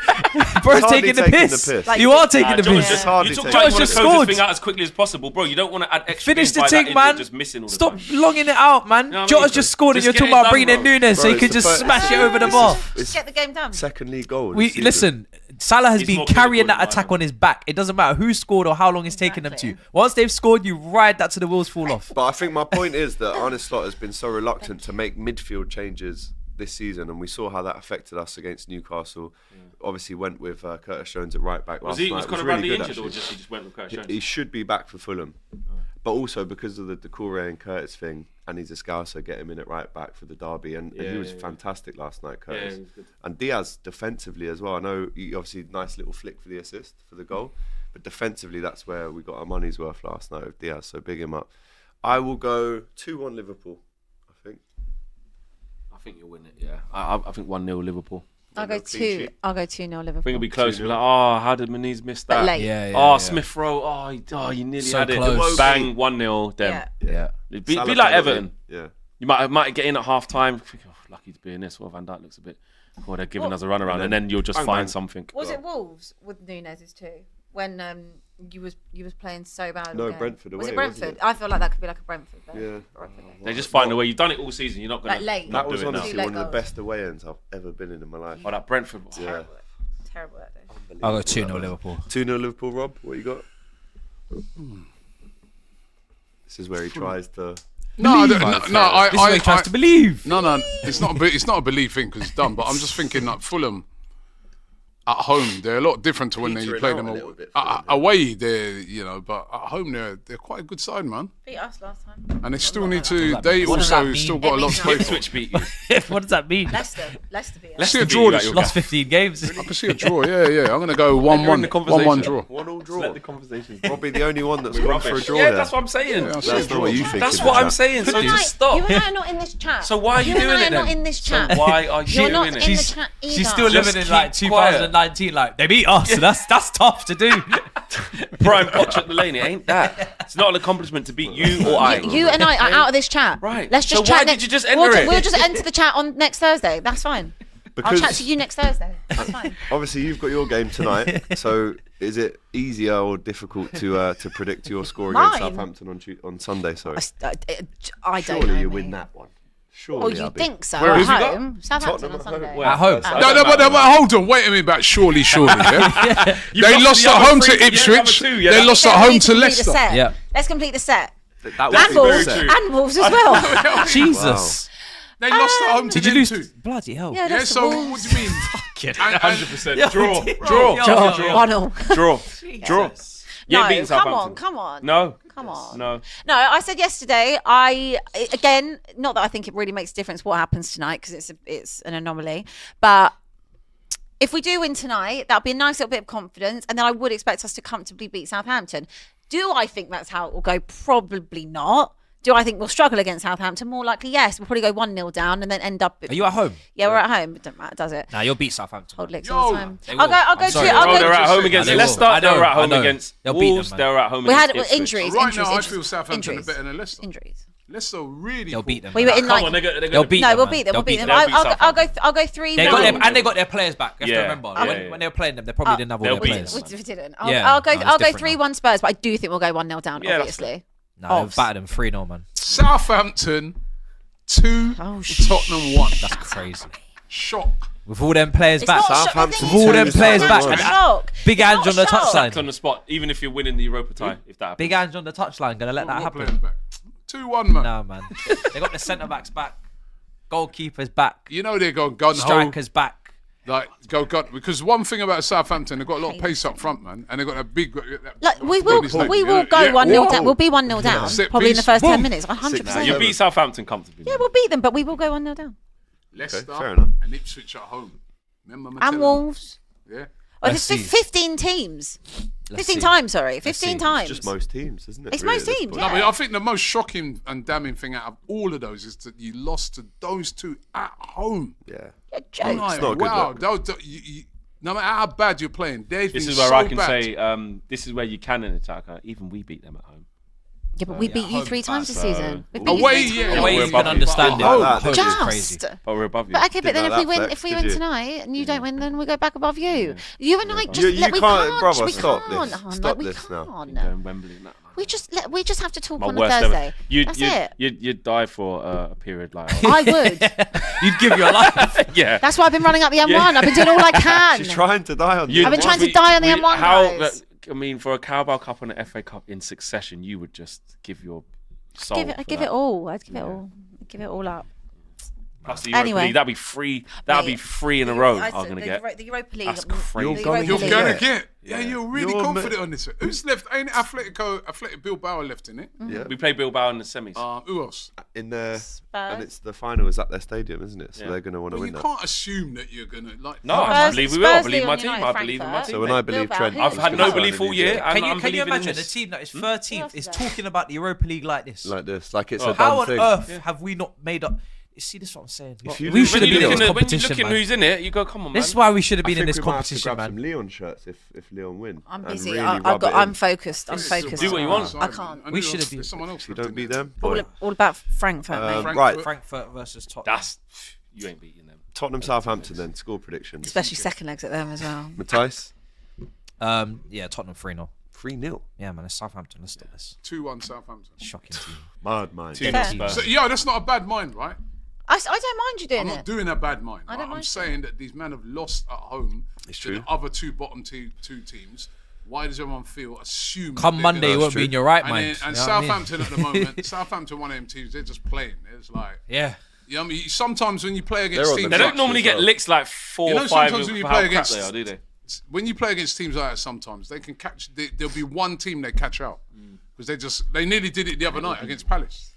Bro's It's hardly taking the piss. Like, You are taking the Josh, piss. It's hardly you talk taking about the you want just to close scored. this thing out as quickly as possible, bro. You don't want to add extra. Finish games the by thing, that man. injury, just missing all the Stop time. longing it out, man. You know what I Jota's mean? just scored and Just you're get talking it about done, bringing in bro. Nunes so Bro, he could it's the just first- smash it over the bar. Just get the game done. Second league goal. of the season. Listen, Salah has He's been more carrying clinical that than attack mine. on his back. It doesn't matter who scored or how long it's taken them to. Exactly. Once they've scored, you ride that to the wheels fall off. But I think my point is that Arne Slot has been so reluctant to make midfield changes this season, and we saw how that affected us against Newcastle. Obviously, went with Curtis Jones at right back last Was night. Conor It Bradley really good, injured, or actually. he just went with Curtis Jones? He should be back for Fulham, but also because of the Doucouré and Curtis thing, and he's a Scouser, get him in at right back for the derby, and he was fantastic last night, Curtis. he was good. And Diaz defensively as well. I know he obviously nice little flick for the assist for the goal, but defensively that's where we got our money's worth last night with Diaz. So big him up. I will go 2-1 Liverpool. I think. I think you'll win it. Yeah, I think 1-0 Liverpool. I'll go 2-0 I think Liverpool. it'll be close. We'll be like, oh, how did Muniz miss that? But late. Smith Rowe. Oh, you nearly So had it. close. Bang, 1-0. Them. Yeah. It'd be Salah like penalty. Everton. Yeah. You might get in at half time. Oh, lucky to be in this. Well, Van Dijk looks a bit. Oh, they're giving us a run around, and then you'll just bang, find bang. something. Was it Wolves with Nunez's too? When you was playing so bad. No, again? Brentford Was away, it wasn't Brentford? it? I feel like that could be like a Brentford. Yeah. They just find a way. You've done it all season. You're not gonna Like late. not That was do it now. honestly Late one of the goals. best away ends I've ever been in my life. Oh, that Brentford. Yeah. Terrible that day. I'll go 2-0 Liverpool. 2-0 Liverpool, Rob. What you got? This is where he tries to. No, This is where he tries to believe. No, it's not a belief thing because it's done. But I'm just thinking like Fulham at home, they're a lot different to when you Petering play out them a little bit, Fulham, away. They're but at home they're quite a good side, man. Beat us last time. And they still need to. that They mean? What does that also mean? still got a lot to play for. Ipswich beat you. What does that mean? Leicester beat us. I see a beat draw you this at your year. Lost 15 games. I can see a draw. Yeah. I'm gonna go You're in the 1-1. conversation. 1-1 draw. 1-1 draw. Let the conversation. Probably the only one that's gone for a draw Yeah, there. that's what I'm saying. I see a That's draw. not what you think. That's in what the I'm chat. saying. So You just stop. and I are not in this chat. So why are you doing and I it are then? not in this chat. So why are you You're not doing in it? the chat either. She's still Just living in like keep quiet. 2019. Like they beat us. So that's tough to do. Prime Poch at the lane. It ain't that. It's not an accomplishment to beat you or I. You and I are out of this chat. Right. Let's just So chat. why did you just enter it? We'll just enter the chat on next Thursday. That's fine. I'll chat to you next Thursday. That's fine. Obviously, you've got your game tonight. So, is it easier or difficult to predict your score against Mine? Southampton on Sunday? Sorry. I don't Surely know. you mate. win that one. Surely. Well, you Abby. think so? Where At have you got? home, Southampton Tottenham on at home. Sunday. Where? At home. No, hold on. Wait a minute. About surely. Yeah. They lost the at other home three, to yeah, Ipswich. number two, yeah. They lost Okay, at we home need to complete the Leicester. set. Yeah. Let's complete the set. That And would be Wolves. fair. And Wolves as well. Jesus. They lost at home to Did you them lose? too. Bloody hell. Yeah, Yeah. that's So the what Wolves. do you mean? 100%. Draw. Draw. 1-0. Draw. You ain't beating No, come Southampton. on, come on. No. Come on. No. No, I said yesterday. Again, not that I think it really makes a difference what happens tonight because it's an anomaly, but if we do win tonight, that'll be a nice little bit of confidence, and then I would expect us to comfortably beat Southampton. Do I think that's how it will go? Probably not. Do I think we'll struggle against Southampton? More likely, yes. We'll probably go 1-0 down and then end up. Are you at home? Yeah, we're at home. It don't matter, does it? Nah, you'll beat Southampton. Hold licks Yo, all the time. they I'll will. go I'm sorry. I'll Oh, go they're at home against I know. Leicester. I know. They're at home I know. against They'll beat them, Wolves. man. They're at home We had against Ipswich. injuries. Right now, I injuries, feel Southampton injuries. are better than Leicester. Injuries. Leicester really. They'll cool. beat them. We were in Come like. on, They'll beat No, them. we'll man. beat them. They'll We'll beat them. They'll beat I'll go 3-1. They got They'll their, beat and they got their players back. You have to Yeah. remember. Yeah. When they were playing them, they probably didn't have all They'll their beat players. them. We didn't. Yeah, I'll go no, it's different 3-1 Spurs, but I do think we'll go 1-0 down. Yeah, that's Obviously. No, they'll batter them 3-0, man. Southampton 2, Tottenham 1. That's crazy. Shock. With all them players It's back. not a shock. Southampton The thing is, All them it's players not back. a And shock. Big It's Ange not on the a shock. touchline. Sacked on the spot, even if you're winning the Europa tie, if that happens. Big Ange on the touchline. Gonna let that What players happen. back? 2-1, man. Nah, man. They got the centre backs back. Goalkeepers back. You know they go gun ho. Strikers back. Like go gun because one thing about Southampton, they've got a lot of pace up front, man, and they've got a big. Like we will What is that? go Yeah. 1-0 Whoa. down. We'll be 1-0 down. Set Probably in the piece. first 10 Boom. minutes. 100%. You beat Southampton comfortably. Yeah, we'll beat them, but we will go 1-0 down. Leicester fair enough. and Ipswich at home. Remember And Matilda? Wolves. Yeah. Oh, Let's there's see. 15 teams. 15 see. times, sorry. 15 see. times. Just most teams, isn't it? It's really, most at this teams, point? yeah. No, but I think the most shocking and damning thing out of all of those is that you lost to those two at home. Yeah. You're I'm joking. like, not a good wow, look. no matter how bad you're playing, they've This been is where so I can bad. say, this is where you can in attack. Even we beat them at home. Yeah, but we beat you 3 times this season. We beat Away, you 3 yeah. times. The way you can understand it. Like that. Home is Just. crazy. But we're above you. But okay, but then Didn't if we like win, that if we flex, win did you? tonight and you don't win, then we go back above you. You and I just You we can't, can't, brother, we stop can't, this. hon, Stop like, we this now. can't. Going Wembley. Nah. We just have to talk My on a worst Thursday. ever. That's it. You'd die for a period like ours. I would. You'd give your life. Yeah. That's why I've been running up the M1. I've been doing all I can. She's trying to die on You'd- I've been trying to we- die on the we- M1, guys. I mean, for a Carabao Cup and an FA Cup in succession, you would just give your soul. I'd give it all. I'd give it all. I'd give it all up. Plus the Europa Anyway. League, that'd be free. That'd be 3 in a row. I'm gonna get. The Europa League. That's crazy. You're gonna You're Yeah. going to get. Yeah, you're really You're confident on this. Who's left? Ain't Athletic Bilbao left in it? Yeah. We play Bilbao in the semis. Who else? In there, Spurs. and it's the final is at their stadium, isn't it? So Yeah. they're going to want to But win you that. can't assume that you're going to like. No, I Spurs- believe we will. I Spurs, believe my Leon team. I United, believe in my Frankfurt. team. So when I mate. believe Bilbao, Trent, who I've is had Bilbao? no Bilbao belief all in year. Egypt. and I'm Can you believing imagine a this. team that is 13th is talking about the Europa League like this? like this, like it's Oh. a How done on thing. earth have we not made up? You see, this is what I'm saying. If you We lose- should When have you been in look this in competition, who's man. in it, you go, come on, man. This is why we should have I been in think this we might have to competition, grab some man. Leon shirts if Leon win. I'm and busy. really I've rub got. it I'm in. focused. I'm focused. Do what you want. I can't. We should have been- There's someone else. If you left, don't beat isn't them, All, boy. all about Frankfurt, mate. Right, Frankfurt versus Tottenham. That's you ain't beating them. Tottenham, Southampton. Then score predictions. Especially second legs at them as well. Matthijs, Yeah, Tottenham 3-0. 3-0. Yeah, man, it's Southampton. Let's do this. 2-1 Southampton. Shocking team. Mad mind. Fair. Spurs. So, yeah, that's not a bad mind, right? I don't mind you doing I'm it. not doing a bad mind. I don't Right? I'm mind saying that these men have lost at home It's to true. the other two bottom two teams. Why does everyone assume? Come that they're Monday, gonna- you won't be in your right And, mind. then- and You know what I mean? Southampton at the moment, Southampton, one of them teams, they're just playing. It's like, Yeah. you know what I mean? Sometimes when you play They're against on the teams, They They don't normally get licks like 4 You know, or 5 sometimes of when you how play crap against- they are, do they? when you play against teams like that, sometimes they can catch. There'll be one team they catch out because they nearly did it the other night against Palace.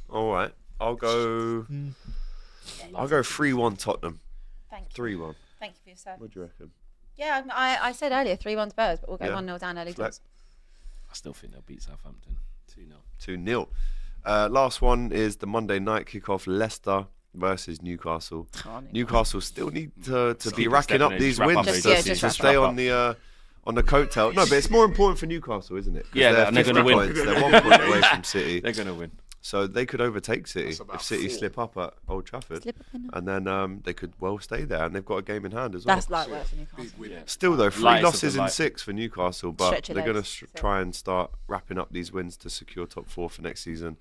All right, I'll go 3-1 Tottenham. Thank you. 3-1. Thank you for your service. What do you reckon? Yeah, I said earlier 3-1 Spurs, but we'll go Yeah. 1-0 down early doors. I still think they'll beat Southampton 2-0. 2-0. Last one is the Monday night kickoff: Leicester versus Newcastle. Newcastle still need to be keep racking stepping up in, these just wrap up wins their to, just to wrap stay up. on the coattail. No, but it's more important for Newcastle, isn't it? 'Cause Yeah, they're and they're 50 gonna win. points. They're 1 point away from City, They're going to win. so they could overtake City That's about if City 4. slip up at Old Trafford, Slip up in and then they could well stay there, and they've got a game in hand as well. That's light work for Newcastle. Big win. Still though, 3 Lightest of losses the in light. 6 for Newcastle, but Stretch your they're going legs. to try and start wrapping up these wins to secure top 4 for next season.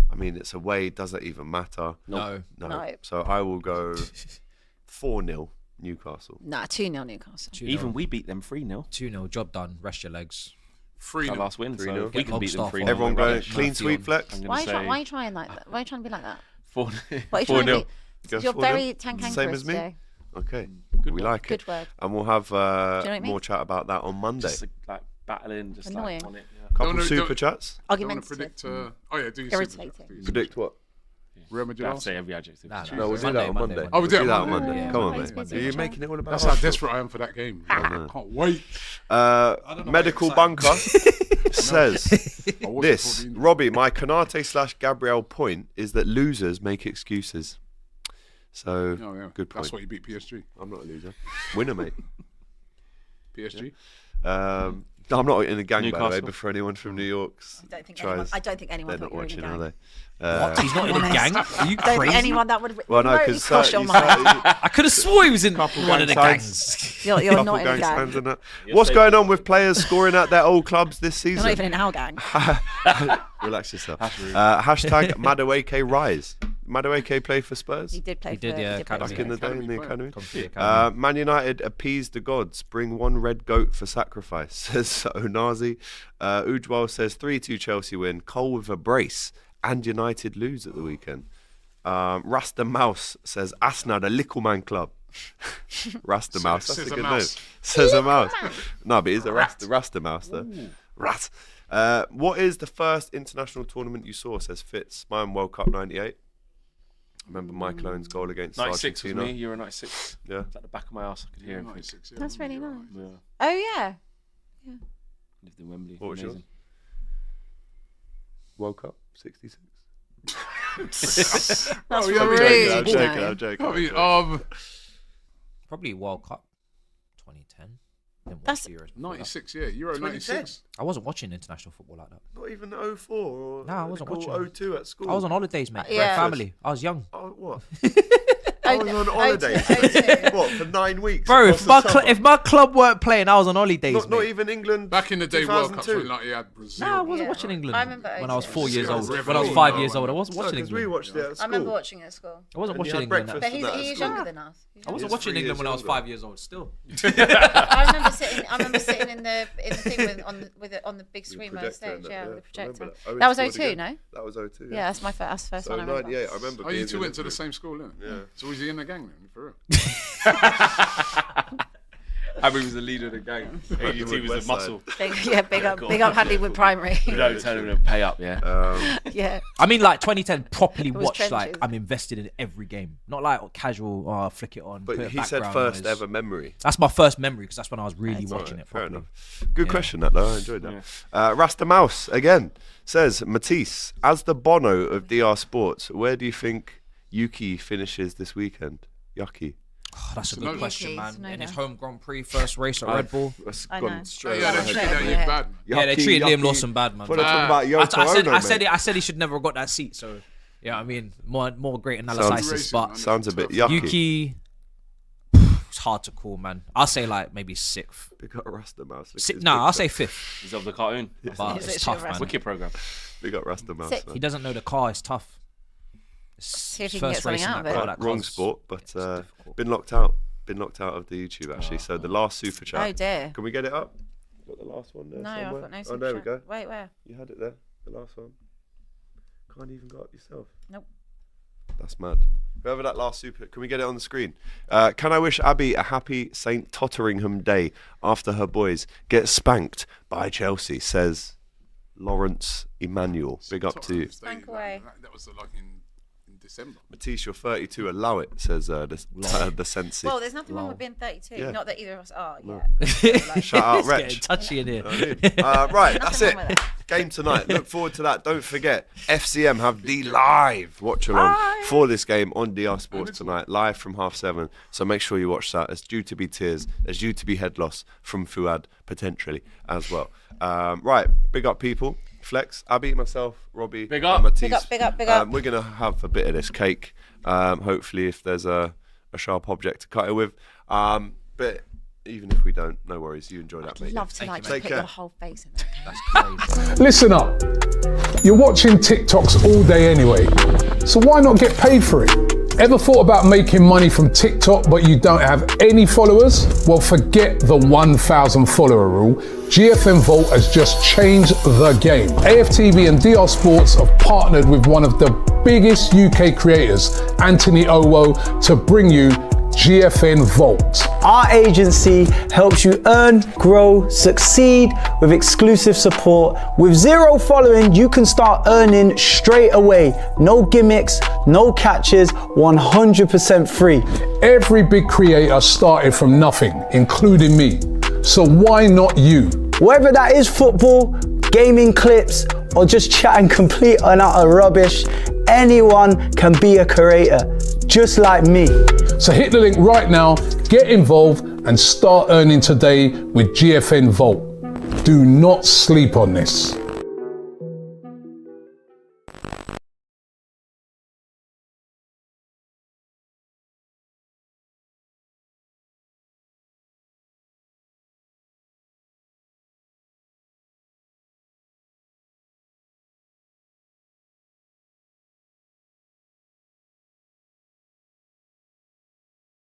I mean, it's away. Does that even matter? No. No. So I will go 4-0 Newcastle. Nah, 2-0 Newcastle. 2-0. Even we beat them 3-0. 2-0, job done. Rest your legs. 3 Our last win, 3-0. so we can beat them Longstaff 3-0. on. Everyone we're going rubbish. clean Matthew sweep on. flex. I'm Why going to are say you trying like that? Why are you trying to be like that? 4 Why are you trying to 4-0. be? Go You're 4-0? very cantankerous Same as me? today. Okay, Good we word. like it. Good word. And we'll have know what I more mean? chat about that on Monday. Just like battling, just Annoying. like on it. Yeah. Couple Don't- super don't- chats. I want to Argumentative. predict. Oh yeah, do you Irritating. Predict what? Real You Madrid. have to say every adjective. Nah, No, we'll do that on Monday. Oh, we do it We'll on on Monday. Monday. Yeah. Come on, Yeah. mate. Yeah. Are you making it all about That's how Arsenal? desperate I am for that game. I can't wait. Medical bunker says I watched this. it before the- Robbie, my Canate/Gabriel point is that losers make excuses. So Oh, yeah. good point. That's why you beat PSG. I'm not a loser. Winner, mate. PSG. I'm not in a gang, by the way, Newcastle. but for anyone from New York, I don't think anyone they're thought not you were in a watching, are gang. they? What? He's not in a gang? Are you I don't think crazy? anyone that would. Well, no, really because cross your mind. I could have swore he was in Couple one of the gang gangs. You're couple not in a gang gang. signs and that. What's going on with players scoring at their old clubs this You're not season? even in our gang. Relax yourself. Hashtag Madueke Rise. Madueke played for Spurs He did play He for. did, yeah, play for academy. back in the day in the Academy academy. Come to the academy. Man United appease the gods. Bring 1 red goat for sacrifice, says Onazi. Ujwal says 3-2 Chelsea win. Cole with a brace. And United lose at the weekend. Rasta Mouse says Asna, the Little Man Club. Rasta Mouse. That's says a a good mouse. name. Says a mouse. No, but he's a Rasta Mouse though. Rat. What is the first international tournament you saw, says Fitz? Mine World Cup 98. Remember Michael Owen's goal against 96 was Argentina? me. You were 96. Yeah. It's at the back of my ass. I could hear him. 96, yeah. That's really nice. Yeah. Oh yeah. Lived in Wembley. What was yours? Amazing. World Cup 66. That's Oh, yeah, rude. I'm you joking. know. I'm joking. I mean, Probably World Cup 2010. That's 96, yeah, Euro 96. I wasn't watching international football like that. Not even 04 or No, I wasn't watching. 02 at school. I was on holidays, mate. Yeah. Family. I was young. Oh, what? I was on holidays. What, for 9 weeks? Bro, across the if my club weren't playing, I was on holidays. Not even England. Back in the day, World Cups 2002. when like you had Brazil. Nah, I wasn't watching England. I remember when I was 4 years old. Revolution. When I was 5 years old, I wasn't watching Because we England. watched it at school. I remember watching it at school. I wasn't And you watching had England. breakfast. But and that at he's school. younger than us. I wasn't He's watching 3 England when I was years 5 years old. Still. I remember sitting in the thing on the big screen on the stage, with the projector. That was 02, no? That was 02. Yeah, that's my first So one I remember. 98, I remember. Oh, you being two in went to the Liverpool. same school, didn't you? Yeah. So was he in the gang then, for real? Abby was the leader of the gang. AUT was the West muscle. Big up Hadley with primary. You don't tell him to pay up, yeah. Yeah. I mean, like 2010, properly was watched. Like trenches. I'm invested in every game, not like casual. Oh, I'll flick it on. But put he said background first noise. ever memory. That's my first memory because that's when I was really That's watching it Fair properly. enough. Good question, that though. I enjoyed that. Rasta Mouse again says, Matisse, as the Bono of DR Sports, where do you think Yuki finishes this weekend? Yuki. Oh, that's a no good question, man. Yuki's, no In his doubt. home Grand Prix first race at Red Bull. That's I gone know. straight Yeah, over they my treated head. that Yeah. bad. Yeah, they Yucky, treated Liam yucky. Lawson bad, man. When I talk about Yoko I said he should never have got that seat. So, yeah, I mean, more great analysis, Sounds- but Sounds a bit yucky. Yuki, it's hard to call, man. I'll say like maybe sixth. Big up Rasta Mouse. Look at his No, I'll picture. say fifth. He's of the cartoon. But He's it's literally tough, a man. Wicked program. Big up Rasta Mouse. Sick. man. He doesn't know the car. It's tough. See if he can get something out of it. Wrong sport, but difficult. been locked out. Been knocked out of the YouTube actually. So the last super chat. Oh dear. Can we get it up? Got the last one there No, somewhere? I've got no Oh, super there we chat. go. Wait, where? You had it there. The last one. Can't even go up yourself. Nope. That's mad. Whoever that last super, can we get it on the screen? Can I wish Abby a happy St. Totteringham day after her boys get spanked by Chelsea, says Lawrence Emmanuel. Big up to you. Spank away. That was like in December. Matisse, you're 32, allow it, says the Sensi. Well, there's nothing wrong with being 32. Yeah. Not that either of us are yet. Shout out, It's getting Wretch. touchy in here. Right, that's Nothing it. wrong with that. Game tonight. Look forward to that. Don't forget, FCM have the live watch along for this game on DR Sports tonight, live from 7:30. So make sure you watch that. There's due to be tears. There's due to be head loss from Fuad potentially as well. Right, big up people. Flex, Abby, myself, Robbie, Big up. and Matisse. Big up, big up. We're gonna have a bit of this cake. Hopefully, if there's a sharp object to cut it with. But even if we don't, no worries. You enjoy that, mate. Love to like just Take put care. your whole face in there. That's crazy. Listen up. You're watching TikToks all day anyway, so why not get paid for it? Ever thought about making money from TikTok but you don't have any followers? Well, forget the 1,000 follower rule. GFN Vault has just changed the game. AFTV and DR Sports have partnered with one of the biggest UK creators, Anthony Owo, to bring you GFN Vault. Our agency helps you earn, grow, succeed with exclusive support. With 0 following, you can start earning straight away. No gimmicks, no catches, 100% free. Every big creator started from nothing, including me. So why not you? Whether that is football, gaming clips, or just chatting complete and utter rubbish, anyone can be a creator, just like me. So hit the link right now, get involved, and start earning today with GFN Vault. Do not sleep on this.